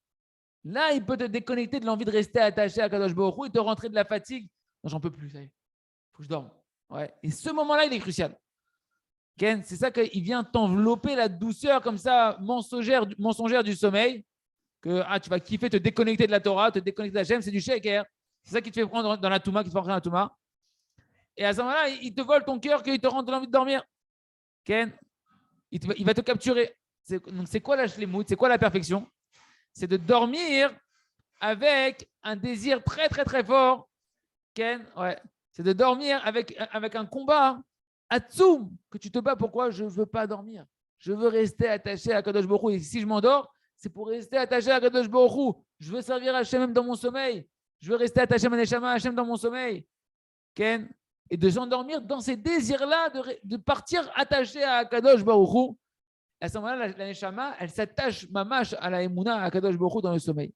Là, il peut te déconnecter de l'envie de rester attaché à Kadosh Baruch Hu et te rentrer de la fatigue. Non, j'en peux plus, ça y est. Il faut que je dorme. Ouais. Et ce moment-là, il est crucial. Ken, c'est ça qu'il vient t'envelopper la douceur comme ça, mensongère du sommeil. Que tu vas kiffer, te déconnecter de la Torah, te déconnecter de la Shem, c'est du shaker. C'est ça qui te fait prendre dans la Touma, qui te fait rentrer dans la Touma. Et à ce moment-là, il te vole ton cœur, qu'il te rentre de l'envie de dormir. Ken, il va te capturer. Donc, c'est quoi la shlemout? C'est quoi la perfection? C'est de dormir avec un désir très, très, très fort. Ken, ouais. C'est de dormir avec un combat atzoum, que tu te bats. Pourquoi? Je ne veux pas dormir. Je veux rester attaché à Kadosh Baruch Hu. Et si je m'endors, c'est pour rester attaché à Kadosh Baruch Hu. Je veux servir Hachem même dans mon sommeil. Je veux rester attaché à Maneshama, Hachem dans mon sommeil. Ken, et de s'endormir dans ces désirs-là, de partir attaché à Kadosh Baruch Hu. À ce moment-là, la Neshama, elle s'attache mamash à la Emouna, à Kadosh Baruch Hu dans le sommeil.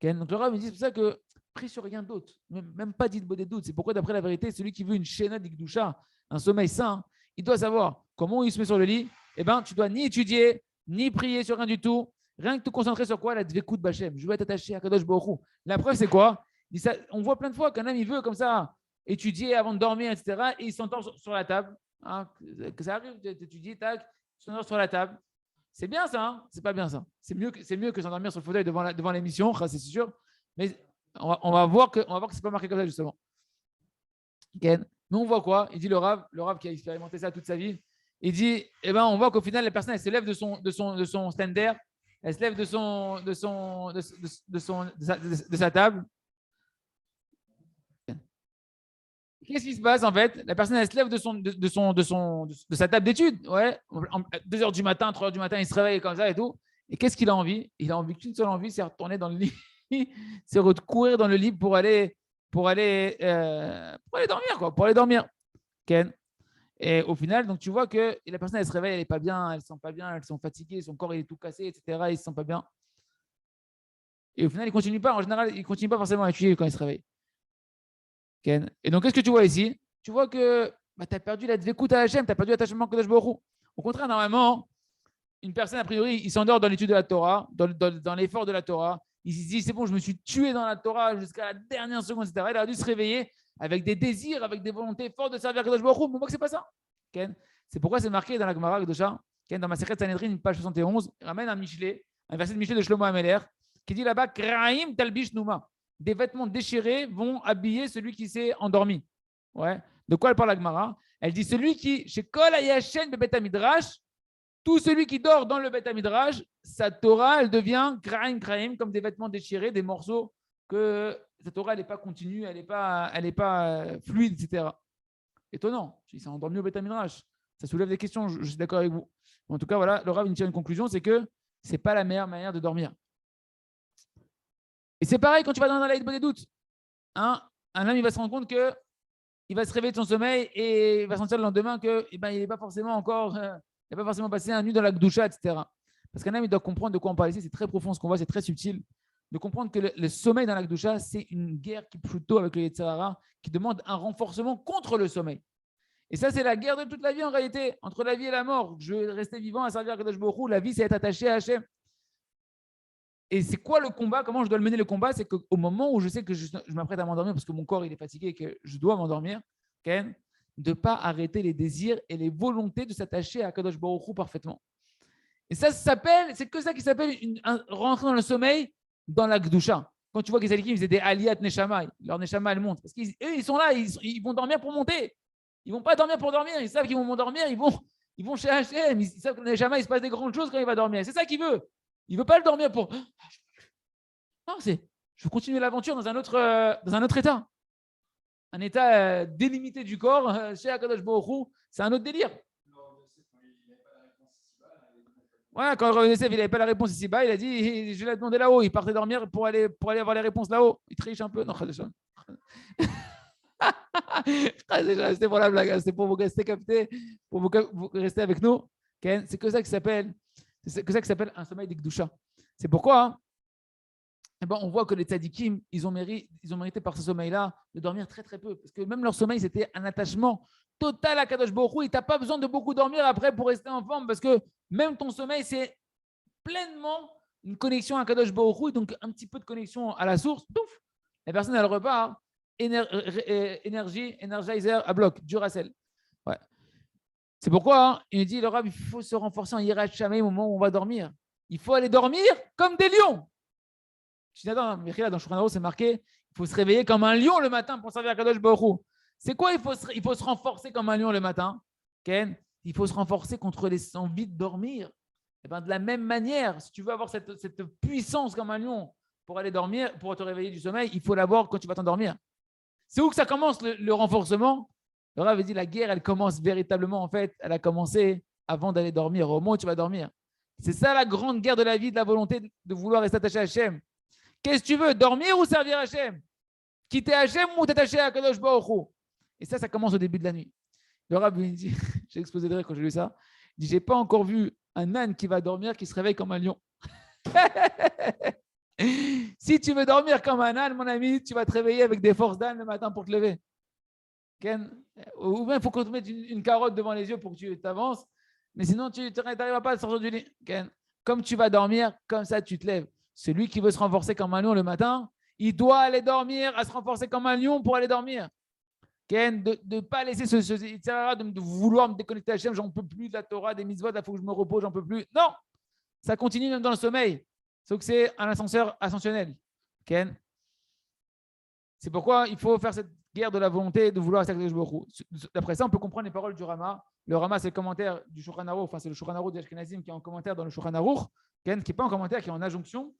Donc le Rav me dit, c'est pour ça que prie sur rien d'autre, même pas dit des doutes. C'est pourquoi, d'après la vérité, celui qui veut une Shena d'Ikdusha, un sommeil sain, il doit savoir comment il se met sur le lit. Eh bien, tu dois ni étudier, ni prier sur rien du tout. Rien que te concentrer sur quoi? La Dvekut Bachem. Je veux être attaché à Kadosh Baruch Hu. La preuve, c'est quoi? On voit plein de fois qu'un homme, il veut comme ça étudier avant de dormir, etc. Et il s'endort sur la table. Que ça arrive d'étudier, tac, il s'endort sur la table. C'est bien ça, hein, c'est pas bien ça. C'est mieux que s'endormir sur le fauteuil devant l'émission, c'est sûr. Mais on va voir que c'est pas marqué comme ça justement. Okay. Mais on voit quoi? Il dit le Rav qui a expérimenté ça toute sa vie. Il dit, eh ben, on voit qu'au final, la personne, elle se lève de son stander, elle se lève de sa table. Qu'est-ce qui se passe en fait? La personne, elle se lève de sa table d'études. Ouais. 2h du matin, 3h du matin, il se réveille comme ça et tout. Et qu'est-ce qu'il a envie? Il a envie qu'une seule envie, c'est retourner dans le lit, c'est recourir dans le lit pour aller dormir, quoi, pour aller dormir. Ken. Et au final, donc tu vois que la personne, elle se réveille, elle n'est pas bien, elle ne se sent pas bien, elles sont fatiguées, son corps il est tout cassé, etc. Il ne se sent pas bien. Et au final, il ne continue pas. En général, il ne continue pas forcément à étudier quand il se réveille. Ken. Et donc, qu'est-ce que tu vois ici? Tu vois que tu as perdu la dvékout à Hachem, tu as perdu l'attachement à Kadosh Baruch Hu. Au contraire, normalement, une personne, a priori, il s'endort dans l'étude de la Torah, dans l'effort de la Torah. Il se dit, c'est bon, je me suis tué dans la Torah jusqu'à la dernière seconde, etc. Il a dû se réveiller avec des désirs, avec des volontés fortes de servir Kadosh Baruch Hu. Mais moi, que c'est pas ça. Ken. C'est pourquoi c'est marqué dans la Gemara Kedosha, dans ma Sechet Sanhedrin, page 71, il ramène un Michelet, un verset de Michelet de Shlomo Ameler, qui dit là-bas, Kraim talbish numa. Des vêtements déchirés vont habiller celui qui s'est endormi. Ouais. De quoi elle parle la Gemara? Elle dit celui qui, chez Kol Hayashen Bebet Midrash, tout celui qui dort dans le Beth Midrash, sa Torah, elle devient kraim, comme des vêtements déchirés, des morceaux que sa Torah, elle n'est pas continue, elle n'est pas fluide, etc. Étonnant. Il s'est endormi au Beth Midrash. Ça soulève des questions, je suis d'accord avec vous. En tout cas, voilà, le Rav il tire une conclusion, c'est que ce n'est pas la meilleure manière de dormir. Et c'est pareil quand tu vas dans la des doutes. Hein, un homme, il va se rendre compte qu'il va se réveiller de son sommeil et il va sentir le lendemain qu'il n'est pas forcément encore... il n'a pas forcément passé un nuit dans la Gdoucha, etc. Parce qu'un homme, il doit comprendre de quoi on parle ici. C'est très profond ce qu'on voit, c'est très subtil. De comprendre que le sommeil dans la Gdoucha, c'est une guerre qui plutôt avec le Yetzer Hara, qui demande un renforcement contre le sommeil. Et ça, c'est la guerre de toute la vie en réalité, entre la vie et la mort. Je vais rester vivant à servir à Kadosh Baruch Hu. La vie, c'est être attaché à Hachem. Et c'est quoi le combat? Comment je dois le mener le combat? C'est qu'au moment où je sais que je m'apprête à m'endormir parce que mon corps il est fatigué et que je dois m'endormir, de ne pas arrêter les désirs et les volontés de s'attacher à Kadosh Baruch Hu parfaitement. Et ça s'appelle, c'est que ça qui s'appelle rentrer dans le sommeil dans la Gdusha. Quand tu vois que les Alikim faisaient des Aliyat Neshama, leur Neshama elle monte. Parce qu'ils ils sont là, ils vont dormir pour monter. Ils ne vont pas dormir pour dormir. Ils savent qu'ils vont dormir, ils vont chez Hachem. Ils savent que le Neshama, il se passe des grandes choses quand il va dormir. C'est ça qu'il veut. Il ne veut pas le dormir pour. Non, je veux continuer l'aventure dans un autre état. Un état délimité du corps, chez Akadosh Baruch Hu, c'est un autre délire. Ouais, quand le Yosef, il n'avait pas la réponse ici-bas, il a dit je vais la demander là-haut. Il partait dormir pour aller avoir les réponses là-haut. Il triche un peu. Non, c'était pour la blague, c'était pour vous rester capté, pour vous rester avec nous. C'est que ça qui s'appelle un sommeil d'Ikdusha. C'est pourquoi hein, on voit que les tzadikim, ils ont mérité par ce sommeil-là de dormir très très peu. Parce que même leur sommeil, c'était un attachement total à Kadosh Baruch Hu. Et tu n'as pas besoin de beaucoup dormir après pour rester en forme. Parce que même ton sommeil, c'est pleinement une connexion à Kadosh Baruch Hu. Donc un petit peu de connexion à la source. Pouf, la personne, elle repart. Énergie, Energizer à bloc, Duracell. Ouais. C'est pourquoi il dit, le Rav, il faut se renforcer en Yirat Shamayim au moment où on va dormir. Il faut aller dormir comme des lions. Je dis, attends, dans Shulchan Aruch, c'est marqué, il faut se réveiller comme un lion le matin pour servir à Kadosh Baruch Hu. C'est quoi il faut se renforcer comme un lion le matin, Ken? Il faut se renforcer contre les envies de dormir. Et ben, de la même manière, si tu veux avoir cette puissance comme un lion pour aller dormir, pour te réveiller du sommeil, il faut l'avoir quand tu vas t'endormir. C'est où que ça commence le renforcement? Le Rav dit la guerre, elle commence véritablement, en fait, elle a commencé avant d'aller dormir, au moment où tu vas dormir. C'est ça la grande guerre de la vie, de la volonté de vouloir rester attaché à Hachem. Qu'est-ce que tu veux, dormir ou servir Hachem? Quitter Hachem ou t'attacher à Kadosh Baruch Hu? Et ça commence au début de la nuit. Le Rav lui dit, j'ai explosé de rire quand j'ai lu ça, il dit, j'ai pas encore vu un âne qui va dormir qui se réveille comme un lion. Si tu veux dormir comme un âne, mon ami, tu vas te réveiller avec des forces d'âne le matin pour te lever. Ken? Ou bien il faut qu'on te mette une carotte devant les yeux pour que tu t'avances, mais sinon tu n'arriveras pas à sortir du lit. Ken? Comme tu vas dormir, comme ça tu te lèves. Celui qui veut se renforcer comme un lion le matin, il doit aller dormir, à se renforcer comme un lion pour aller dormir. Ken? De ne pas laisser de vouloir me déconnecter à Hachem, j'en peux plus de la Torah, des mitzvot, il faut que je me repose, j'en peux plus. Non, Ça continue même dans le sommeil. Sauf que c'est un ascenseur ascensionnel. Ken. C'est pourquoi il faut faire cette guerre de la volonté de vouloir Akadosh Baruch Hu. D'après ça, on peut comprendre les paroles du Rama. Le Rama, c'est le commentaire du Shulchan Aruch, enfin c'est le Shulchan Aruch d'Ashkenazim qui est en commentaire dans le Shulchan Aruch, qui n'est pas en commentaire, qui est en injonction.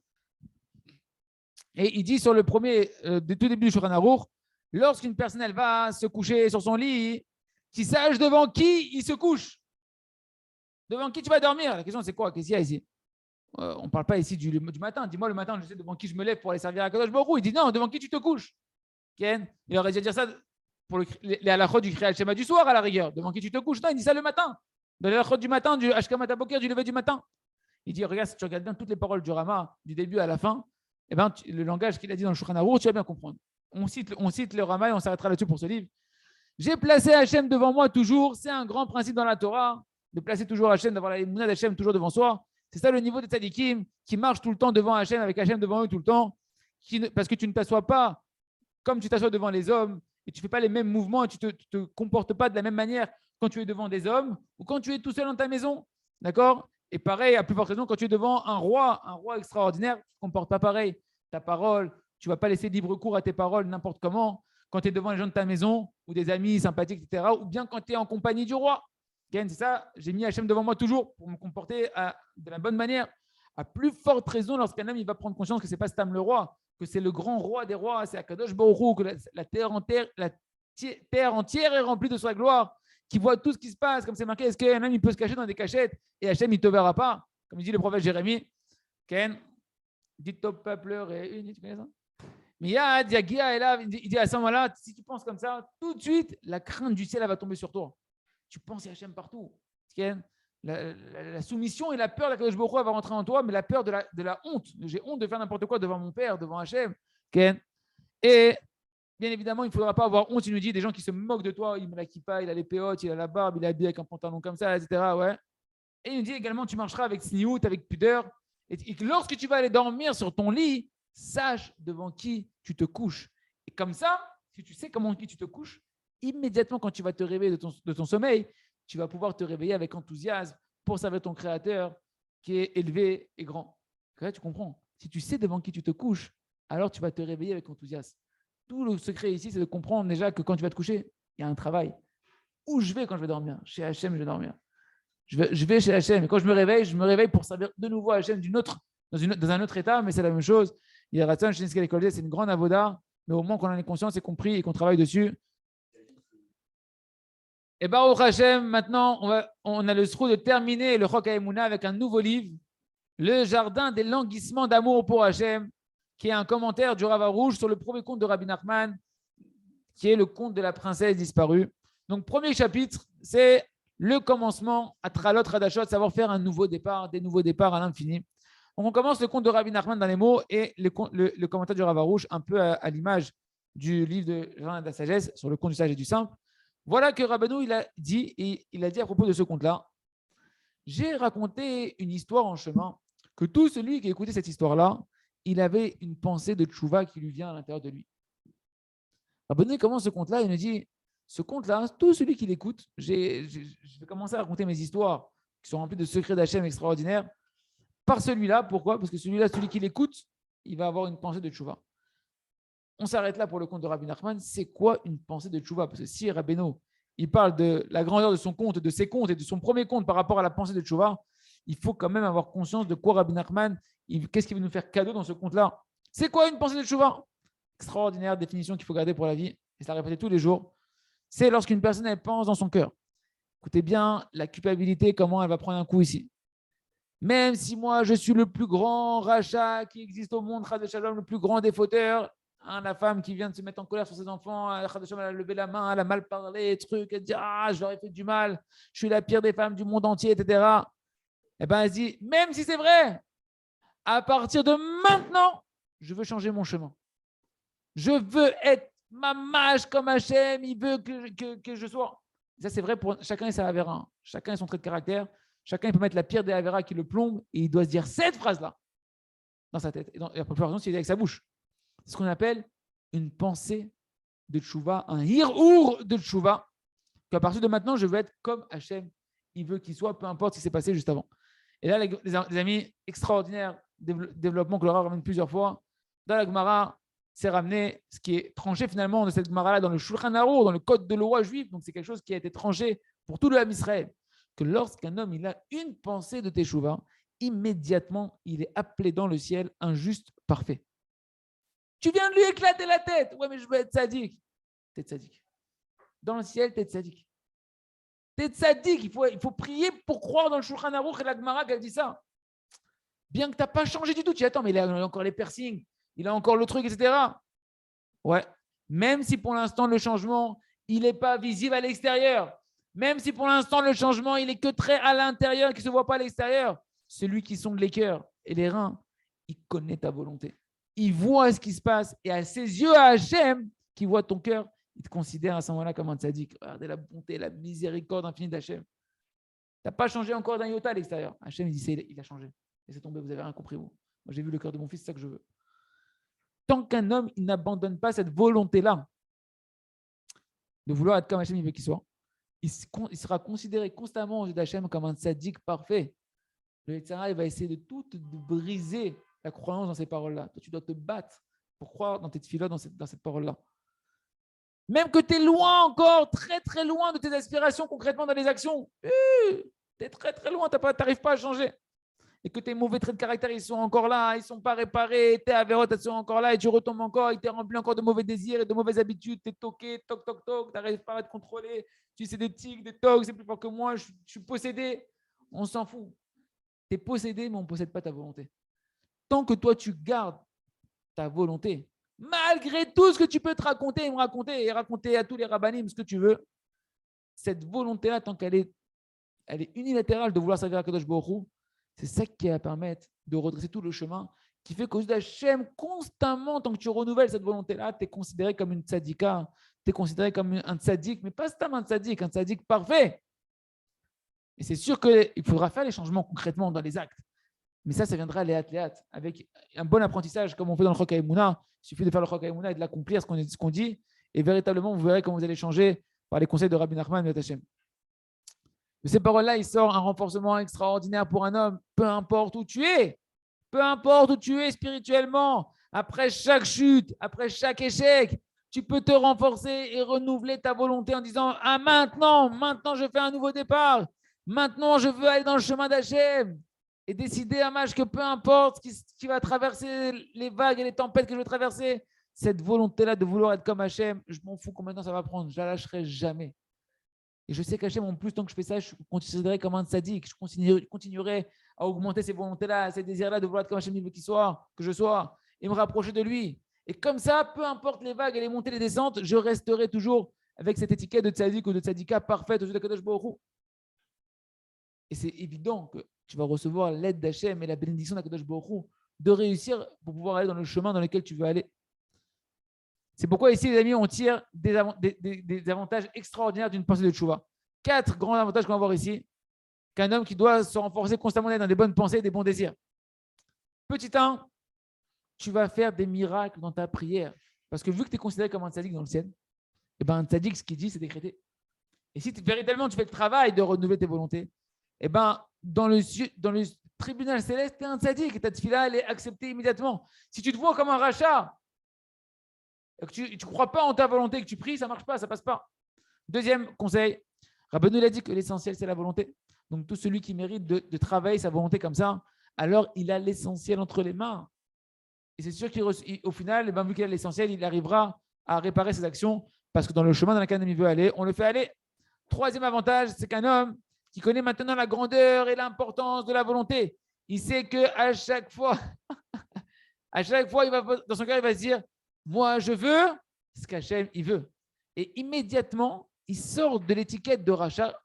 Et il dit sur le premier, du tout début du Shulchan Aruch, lorsqu'une personne elle va se coucher sur son lit, qu'il sache devant qui il se couche. Devant qui tu vas dormir? La question c'est quoi? Qu'est-ce qu'il y a ici? On ne parle pas ici du matin. Dis-moi le matin, je sais devant qui je me lève pour aller servir à Kadosh Baruch Hu. Il dit non, devant qui tu te couches? Ken, il aurait dû dire ça pour les halachot du Kriyat Shema du soir à la rigueur. Devant qui tu te couches? Non, il dit ça le matin. Dans les halachot du matin, du Ashkamat Boker, du lever du matin. Il dit regarde, si tu regardes bien toutes les paroles du Rama, du début à la fin, eh ben, le langage qu'il a dit dans le Shulchan Aruch, tu vas bien comprendre. On cite le Rama et on s'arrêtera là-dessus pour ce livre. J'ai placé Hachem devant moi toujours. C'est un grand principe dans la Torah de placer toujours Hachem, d'avoir la émouna d'Hachem toujours devant soi. C'est ça le niveau des tzadikim qui marchent tout le temps devant Hachem, avec Hachem devant eux tout le temps, parce que tu ne t'assois pas comme tu t'assois devant les hommes et tu ne fais pas les mêmes mouvements et tu ne te comportes pas de la même manière quand tu es devant des hommes ou quand tu es tout seul dans ta maison. D'accord? Et pareil, à plus forte raison, quand tu es devant un roi extraordinaire, tu ne te comportes pas pareil. Ta parole, tu ne vas pas laisser libre cours à tes paroles n'importe comment quand tu es devant les gens de ta maison ou des amis sympathiques, etc. Ou bien quand tu es en compagnie du roi. C'est ça, j'ai mis Hachem devant moi toujours pour me comporter de la bonne manière. À plus forte raison, lorsqu'un homme il va prendre conscience que ce n'est pas Stam le roi, que c'est le grand roi des rois, c'est Akadosh Baruch Hu, que la terre entière est remplie de sa gloire, qui voit tout ce qui se passe, comme c'est marqué, est-ce qu'un homme il peut se cacher dans des cachettes et Hachem il ne te verra pas? Comme il dit le prophète Jérémie, Ken, dites au peuple, réunis, tu connais ça? Miyad, Yagia, et là, il dit à ce moment-là, si tu penses comme ça, tout de suite, la crainte du ciel elle va tomber sur toi. Tu penses à Hachem partout. La soumission et la peur d'Akadosh Baruch Hu va rentrer en toi, mais la peur de la honte. J'ai honte de faire n'importe quoi devant mon père, devant Hachem. Et bien évidemment, il ne faudra pas avoir honte. Il nous dit des gens qui se moquent de toi. Il me la kippa, il a les péotes, il a la barbe, il est habillé avec un pantalon comme ça, etc. Ouais. Et il nous dit également, tu marcheras avec sniout, avec pudeur. Et que lorsque tu vas aller dormir sur ton lit, sache devant qui tu te couches. Et comme ça, si tu sais comment qui tu te couches, immédiatement quand tu vas te réveiller de ton sommeil, tu vas pouvoir te réveiller avec enthousiasme pour servir ton Créateur qui est élevé et grand. Tu comprends? Si tu sais devant qui tu te couches, alors tu vas te réveiller avec enthousiasme. Tout le secret ici, c'est de comprendre déjà que quand tu vas te coucher, il y a un travail. Où je vais quand je vais dormir? Chez Hachem, je vais dormir. Je vais chez Hachem. Et quand je me réveille pour servir de nouveau Hachem dans un autre état, mais c'est la même chose. Il y a Ratzon, chez Niskel École, c'est une grande avoda, mais au moins qu'on en ait conscience et compris et qu'on travaille dessus. Et Baruch Hashem, maintenant, on a le trou de terminer le Chok HaEmuna avec un nouveau livre, Le Jardin des languissements d'amour pour Hashem, qui est un commentaire du Rav Arush sur le premier conte de Rabbi Nachman, qui est le conte de la princesse disparue. Donc, premier chapitre, c'est le commencement à Tralot Radashot, savoir faire un nouveau départ, des nouveaux départs à l'infini. Donc, on commence le conte de Rabbi Nachman dans les mots et le commentaire du Rav Arush, un peu à l'image du livre de Jardin de la sagesse sur le conte du sage et du simple. Voilà que Rabbeinu il a dit à propos de ce conte-là, j'ai raconté une histoire en chemin, que tout celui qui écoutait cette histoire-là, il avait une pensée de tchouva qui lui vient à l'intérieur de lui. Rabbeinu commence ce conte-là, il nous dit, ce conte-là, tout celui qui l'écoute, je vais commencer à raconter mes histoires qui sont remplies de secrets d'Hachem extraordinaires, par celui-là. Pourquoi? Parce que celui-là, celui qui l'écoute, il va avoir une pensée de tchouva. On s'arrête là pour le conte de Rabbi Nachman. C'est quoi une pensée de tchouva? Parce que si Rabbeinu, il parle de la grandeur de son conte, de ses contes et de son premier conte par rapport à la pensée de tchouva, il faut quand même avoir conscience de quoi Rabbi Nachman, qu'est-ce qu'il veut nous faire cadeau dans ce conte-là. C'est quoi une pensée de tchouva? Extraordinaire définition qu'il faut garder pour la vie, et se la répéter tous les jours. C'est lorsqu'une personne elle pense dans son cœur. Écoutez bien la culpabilité, comment elle va prendre un coup ici. Même si moi, je suis le plus grand rachat qui existe au monde, le plus grand des fauteurs, la femme qui vient de se mettre en colère sur ses enfants, elle a levé la main, elle a mal parlé, elle dit je leur ai fait du mal, je suis la pire des femmes du monde entier, etc. Et bien elle dit, même si c'est vrai, à partir de maintenant, je veux changer mon chemin. Je veux être mamash comme Hachem, il veut que je sois. Ça, c'est vrai pour chacun et sa Avera. Chacun et son trait de caractère. Chacun il peut mettre la pire des Avera qui le plombe et il doit se dire cette phrase-là dans sa tête. Et la préparation, c'est avec sa bouche. C'est ce qu'on appelle une pensée de tchouva, un hir-our de tchouva, qu'à partir de maintenant, je veux être comme Hachem, il veut qu'il soit, peu importe ce qui s'est passé juste avant. Et là, les amis, extraordinaire développement que Laura ramène plusieurs fois. Dans la Gemara, c'est ramené ce qui est tranché finalement de cette Gemara-là dans le Shulchan Aruch, dans le code de loi juif. Donc, c'est quelque chose qui a été tranché pour tout le Ham Israël. Que lorsqu'un homme il a une pensée de Teshuvah, immédiatement, il est appelé dans le ciel un juste parfait. Tu viens de lui éclater la tête. Ouais, mais je veux être sadique. T'es sadique. Dans le ciel, t'es sadique. T'es tzaddik, il faut prier pour croire dans le Shulchan Aruch et la Gemara qu'elle dit ça. Bien que tu n'as pas changé du tout. Tu dis, attends, mais il a encore les piercings, il a encore le truc, etc. Ouais. Même si pour l'instant, le changement, il n'est pas visible à l'extérieur. Même si pour l'instant, le changement, il n'est que très à l'intérieur, qui ne se voit pas à l'extérieur. Celui qui sonde les cœurs et les reins, il connaît ta volonté. Il voit ce qui se passe. Et à ses yeux, à Hachem, qui voit ton cœur, il te considère à ce moment-là comme un tzaddik. Regardez la bonté, la miséricorde infinie d'Hachem. Tu n'as pas changé encore d'un iota à l'extérieur. Hachem, il dit, il a changé. Et c'est tombé, vous n'avez rien compris, vous. Moi, j'ai vu le cœur de mon fils, c'est ça que je veux. Tant qu'un homme, il n'abandonne pas cette volonté-là de vouloir être comme Hachem, il veut qu'il soit, il sera considéré constamment aux yeux d'Hachem comme un tzaddik parfait. Le Yetzirah, il va essayer de tout de briser la croyance dans ces paroles-là. Toi, tu dois te battre pour croire dans tes tefilot, dans cette parole-là. Même que tu es loin encore, très très loin de tes aspirations concrètement dans les actions. Tu es très très loin, tu n'arrives pas à changer. Et que tes mauvais traits de caractère, ils sont encore là, ils ne sont pas réparés, tes avérotes, elles sont encore là, et tu retombes encore, et tu es rempli encore de mauvais désirs et de mauvaises habitudes, tu es toqué, toc, toc, toc, tu n'arrives pas à te contrôler, tu sais des tics, des tocs, c'est plus fort que moi, je suis possédé. On s'en fout. Tu es possédé, mais on ne possède pas ta volonté. Tant que toi, tu gardes ta volonté, malgré tout ce que tu peux te raconter et me raconter, et raconter à tous les rabbanim ce que tu veux, cette volonté-là, tant qu'elle est unilatérale de vouloir servir à Kadosh Baruch Hu, c'est ça qui va permettre de redresser tout le chemin, qui fait qu'aux yeux d'Hachem, constamment, tant que tu renouvelles cette volonté-là, tu es considéré comme une tzadika, tu es considéré comme un tzadik, mais pas seulement un tzadik parfait. Et c'est sûr qu'il faudra faire les changements concrètement dans les actes. Mais ça viendra léat, avec un bon apprentissage, comme on fait dans le Chok HaEmuna. Il suffit de faire le Chok HaEmuna et de l'accomplir, ce qu'on dit. Et véritablement, vous verrez comment vous allez changer par les conseils de Rabbi Nachman et Hachem. De ces paroles-là, il sort un renforcement extraordinaire pour un homme, peu importe où tu es spirituellement, après chaque chute, après chaque échec, tu peux te renforcer et renouveler ta volonté en disant « Ah, maintenant, je fais un nouveau départ. Maintenant, je veux aller dans le chemin d'Hachem. » Et décider à match que peu importe ce qui va traverser les vagues et les tempêtes que je vais traverser, cette volonté-là de vouloir être comme Hachem, je m'en fous combien de temps ça va prendre, je ne la lâcherai jamais. Et je sais qu'Hachem, en plus, tant que je fais ça, je considérerai comme un tzaddik. Je continuerai à augmenter ces volontés-là, ces désirs-là de vouloir être comme Hachem veut que je sois, et me rapprocher de lui. Et comme ça, peu importe les vagues et les montées et les descentes, je resterai toujours avec cette étiquette de tzaddik ou de tzaddika parfaite aux yeux de Kadosh Baruch Hu. Et c'est évident que tu vas recevoir l'aide d'Hachem et la bénédiction d'Akadosh Baruch Hu de réussir pour pouvoir aller dans le chemin dans lequel tu veux aller. C'est pourquoi ici, les amis, on tire des avantages extraordinaires d'une pensée de tchouva. 4 grands avantages qu'on va voir ici. Qu'un homme qui doit se renforcer constamment dans des bonnes pensées, des bons désirs. Petit 1, tu vas faire des miracles dans ta prière. Parce que vu que tu es considéré comme un tzaddik dans le ciel, et ben un tzaddik, ce qu'il dit, c'est décrété. Et si véritablement tu fais le travail de renouveler tes volontés, et ben dans le tribunal céleste, tu es un tzaddik et ta tefila, elle est acceptée immédiatement. Si tu te vois comme un rachat, que tu ne crois pas en ta volonté, que tu pries, ça ne marche pas, ça ne passe pas. Deuxième conseil, Rabbeinu il a dit que l'essentiel, c'est la volonté. Donc, tout celui qui mérite de travailler sa volonté comme ça, alors il a l'essentiel entre les mains. Et c'est sûr qu'au final, vu qu'il a l'essentiel, il arrivera à réparer ses actions parce que dans le chemin dans lequel il veut aller, on le fait aller. Troisième avantage, c'est qu'un homme qui connaît maintenant la grandeur et l'importance de la volonté, il sait qu'à chaque fois, dans son cœur, il va se dire « Moi, je veux ce qu'Hachem, il veut. » Et immédiatement, il sort de l'étiquette de rachat.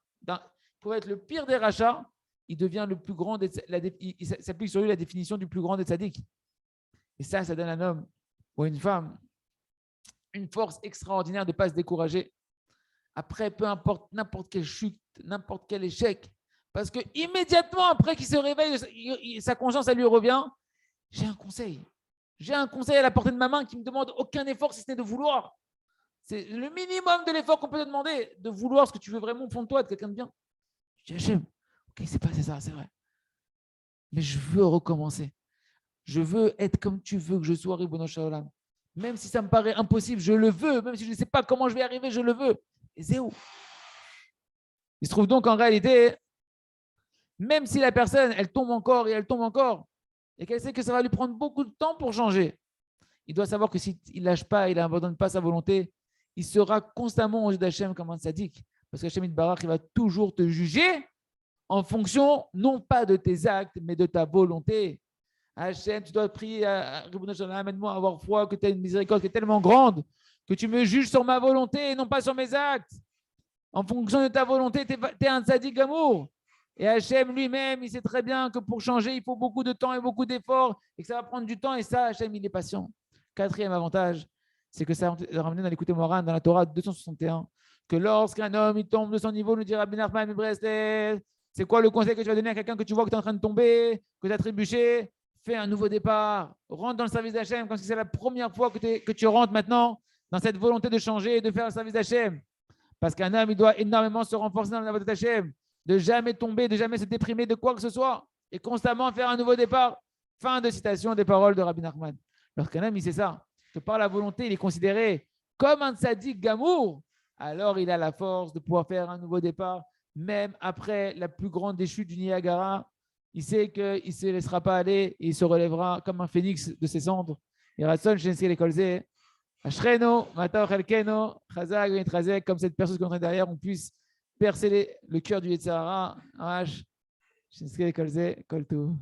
Pour être le pire des rachats, il devient le plus grand. Il s'applique sur lui la définition du plus grand des tzaddik. Et ça donne à un homme ou à une femme une force extraordinaire de ne pas se décourager. Après, peu importe n'importe quelle chute, n'importe quel échec, parce que immédiatement après qu'il se réveille, sa conscience, elle lui revient. J'ai un conseil. J'ai un conseil à la portée de ma main qui ne me demande aucun effort si ce n'est de vouloir. C'est le minimum de l'effort qu'on peut te demander, de vouloir ce que tu veux vraiment au fond de toi, être quelqu'un de bien. Je dis Hachem, ok, c'est passé ça, c'est vrai. mais je veux recommencer. Je veux être comme tu veux que je sois, Ribono Shel Olam. Même si ça me paraît impossible, je le veux. Même si je ne sais pas comment je vais y arriver, je le veux. Et c'est où? Il se trouve donc en réalité, même si la personne, elle tombe encore et elle tombe encore, et qu'elle sait que ça va lui prendre beaucoup de temps pour changer, il doit savoir que s'il ne lâche pas, il n'abandonne pas sa volonté, il sera constamment aux yeux d'Hachem comme un sadique. Parce qu'Hachem Itbarach, il va toujours te juger en fonction, non pas de tes actes, mais de ta volonté. Hachem, tu dois prier à Ribono Shel Olam, amène-moi à avoir foi, que tu as une miséricorde qui est tellement grande, que tu me juges sur ma volonté et non pas sur mes actes. En fonction de ta volonté, tu es un sadique amour. Et Hachem lui-même, il sait très bien que pour changer, il faut beaucoup de temps et beaucoup d'efforts et que ça va prendre du temps. Et ça, Hachem, il est patient. Quatrième avantage, c'est que ça ramène dans l'écoute Moran, dans la Torah 261, que lorsqu'un homme il tombe de son niveau, nous dit Rabbi Nachman Breslev, c'est quoi le conseil que tu vas donner à quelqu'un que tu vois que tu es en train de tomber, que tu as trébuché? Fais un nouveau départ, rentre dans le service d'Hachem, comme si c'est la première fois que tu rentres maintenant dans cette volonté de changer et de faire le service d'Hachem. Parce qu'un homme, il doit énormément se renforcer dans la volonté d'Hachem, de jamais tomber, de jamais se déprimer de quoi que ce soit, et constamment faire un nouveau départ. Fin de citation des paroles de Rabbi Nachman. Lorsqu'un homme, il sait ça, que par la volonté, il est considéré comme un tzaddik gamour, alors il a la force de pouvoir faire un nouveau départ, même après la plus grande des chutes du Niagara. Il sait qu'il ne se laissera pas aller et il se relèvera comme un phénix de ses cendres. Et Ratson, Shensi Lekolze, Ashreno, Mata Chelkeno, Chazak, Venitrazek, comme cette personne qu'on est derrière, on puisse percer le cœur du Yetzirah. Shensi Lekolze, Koltou.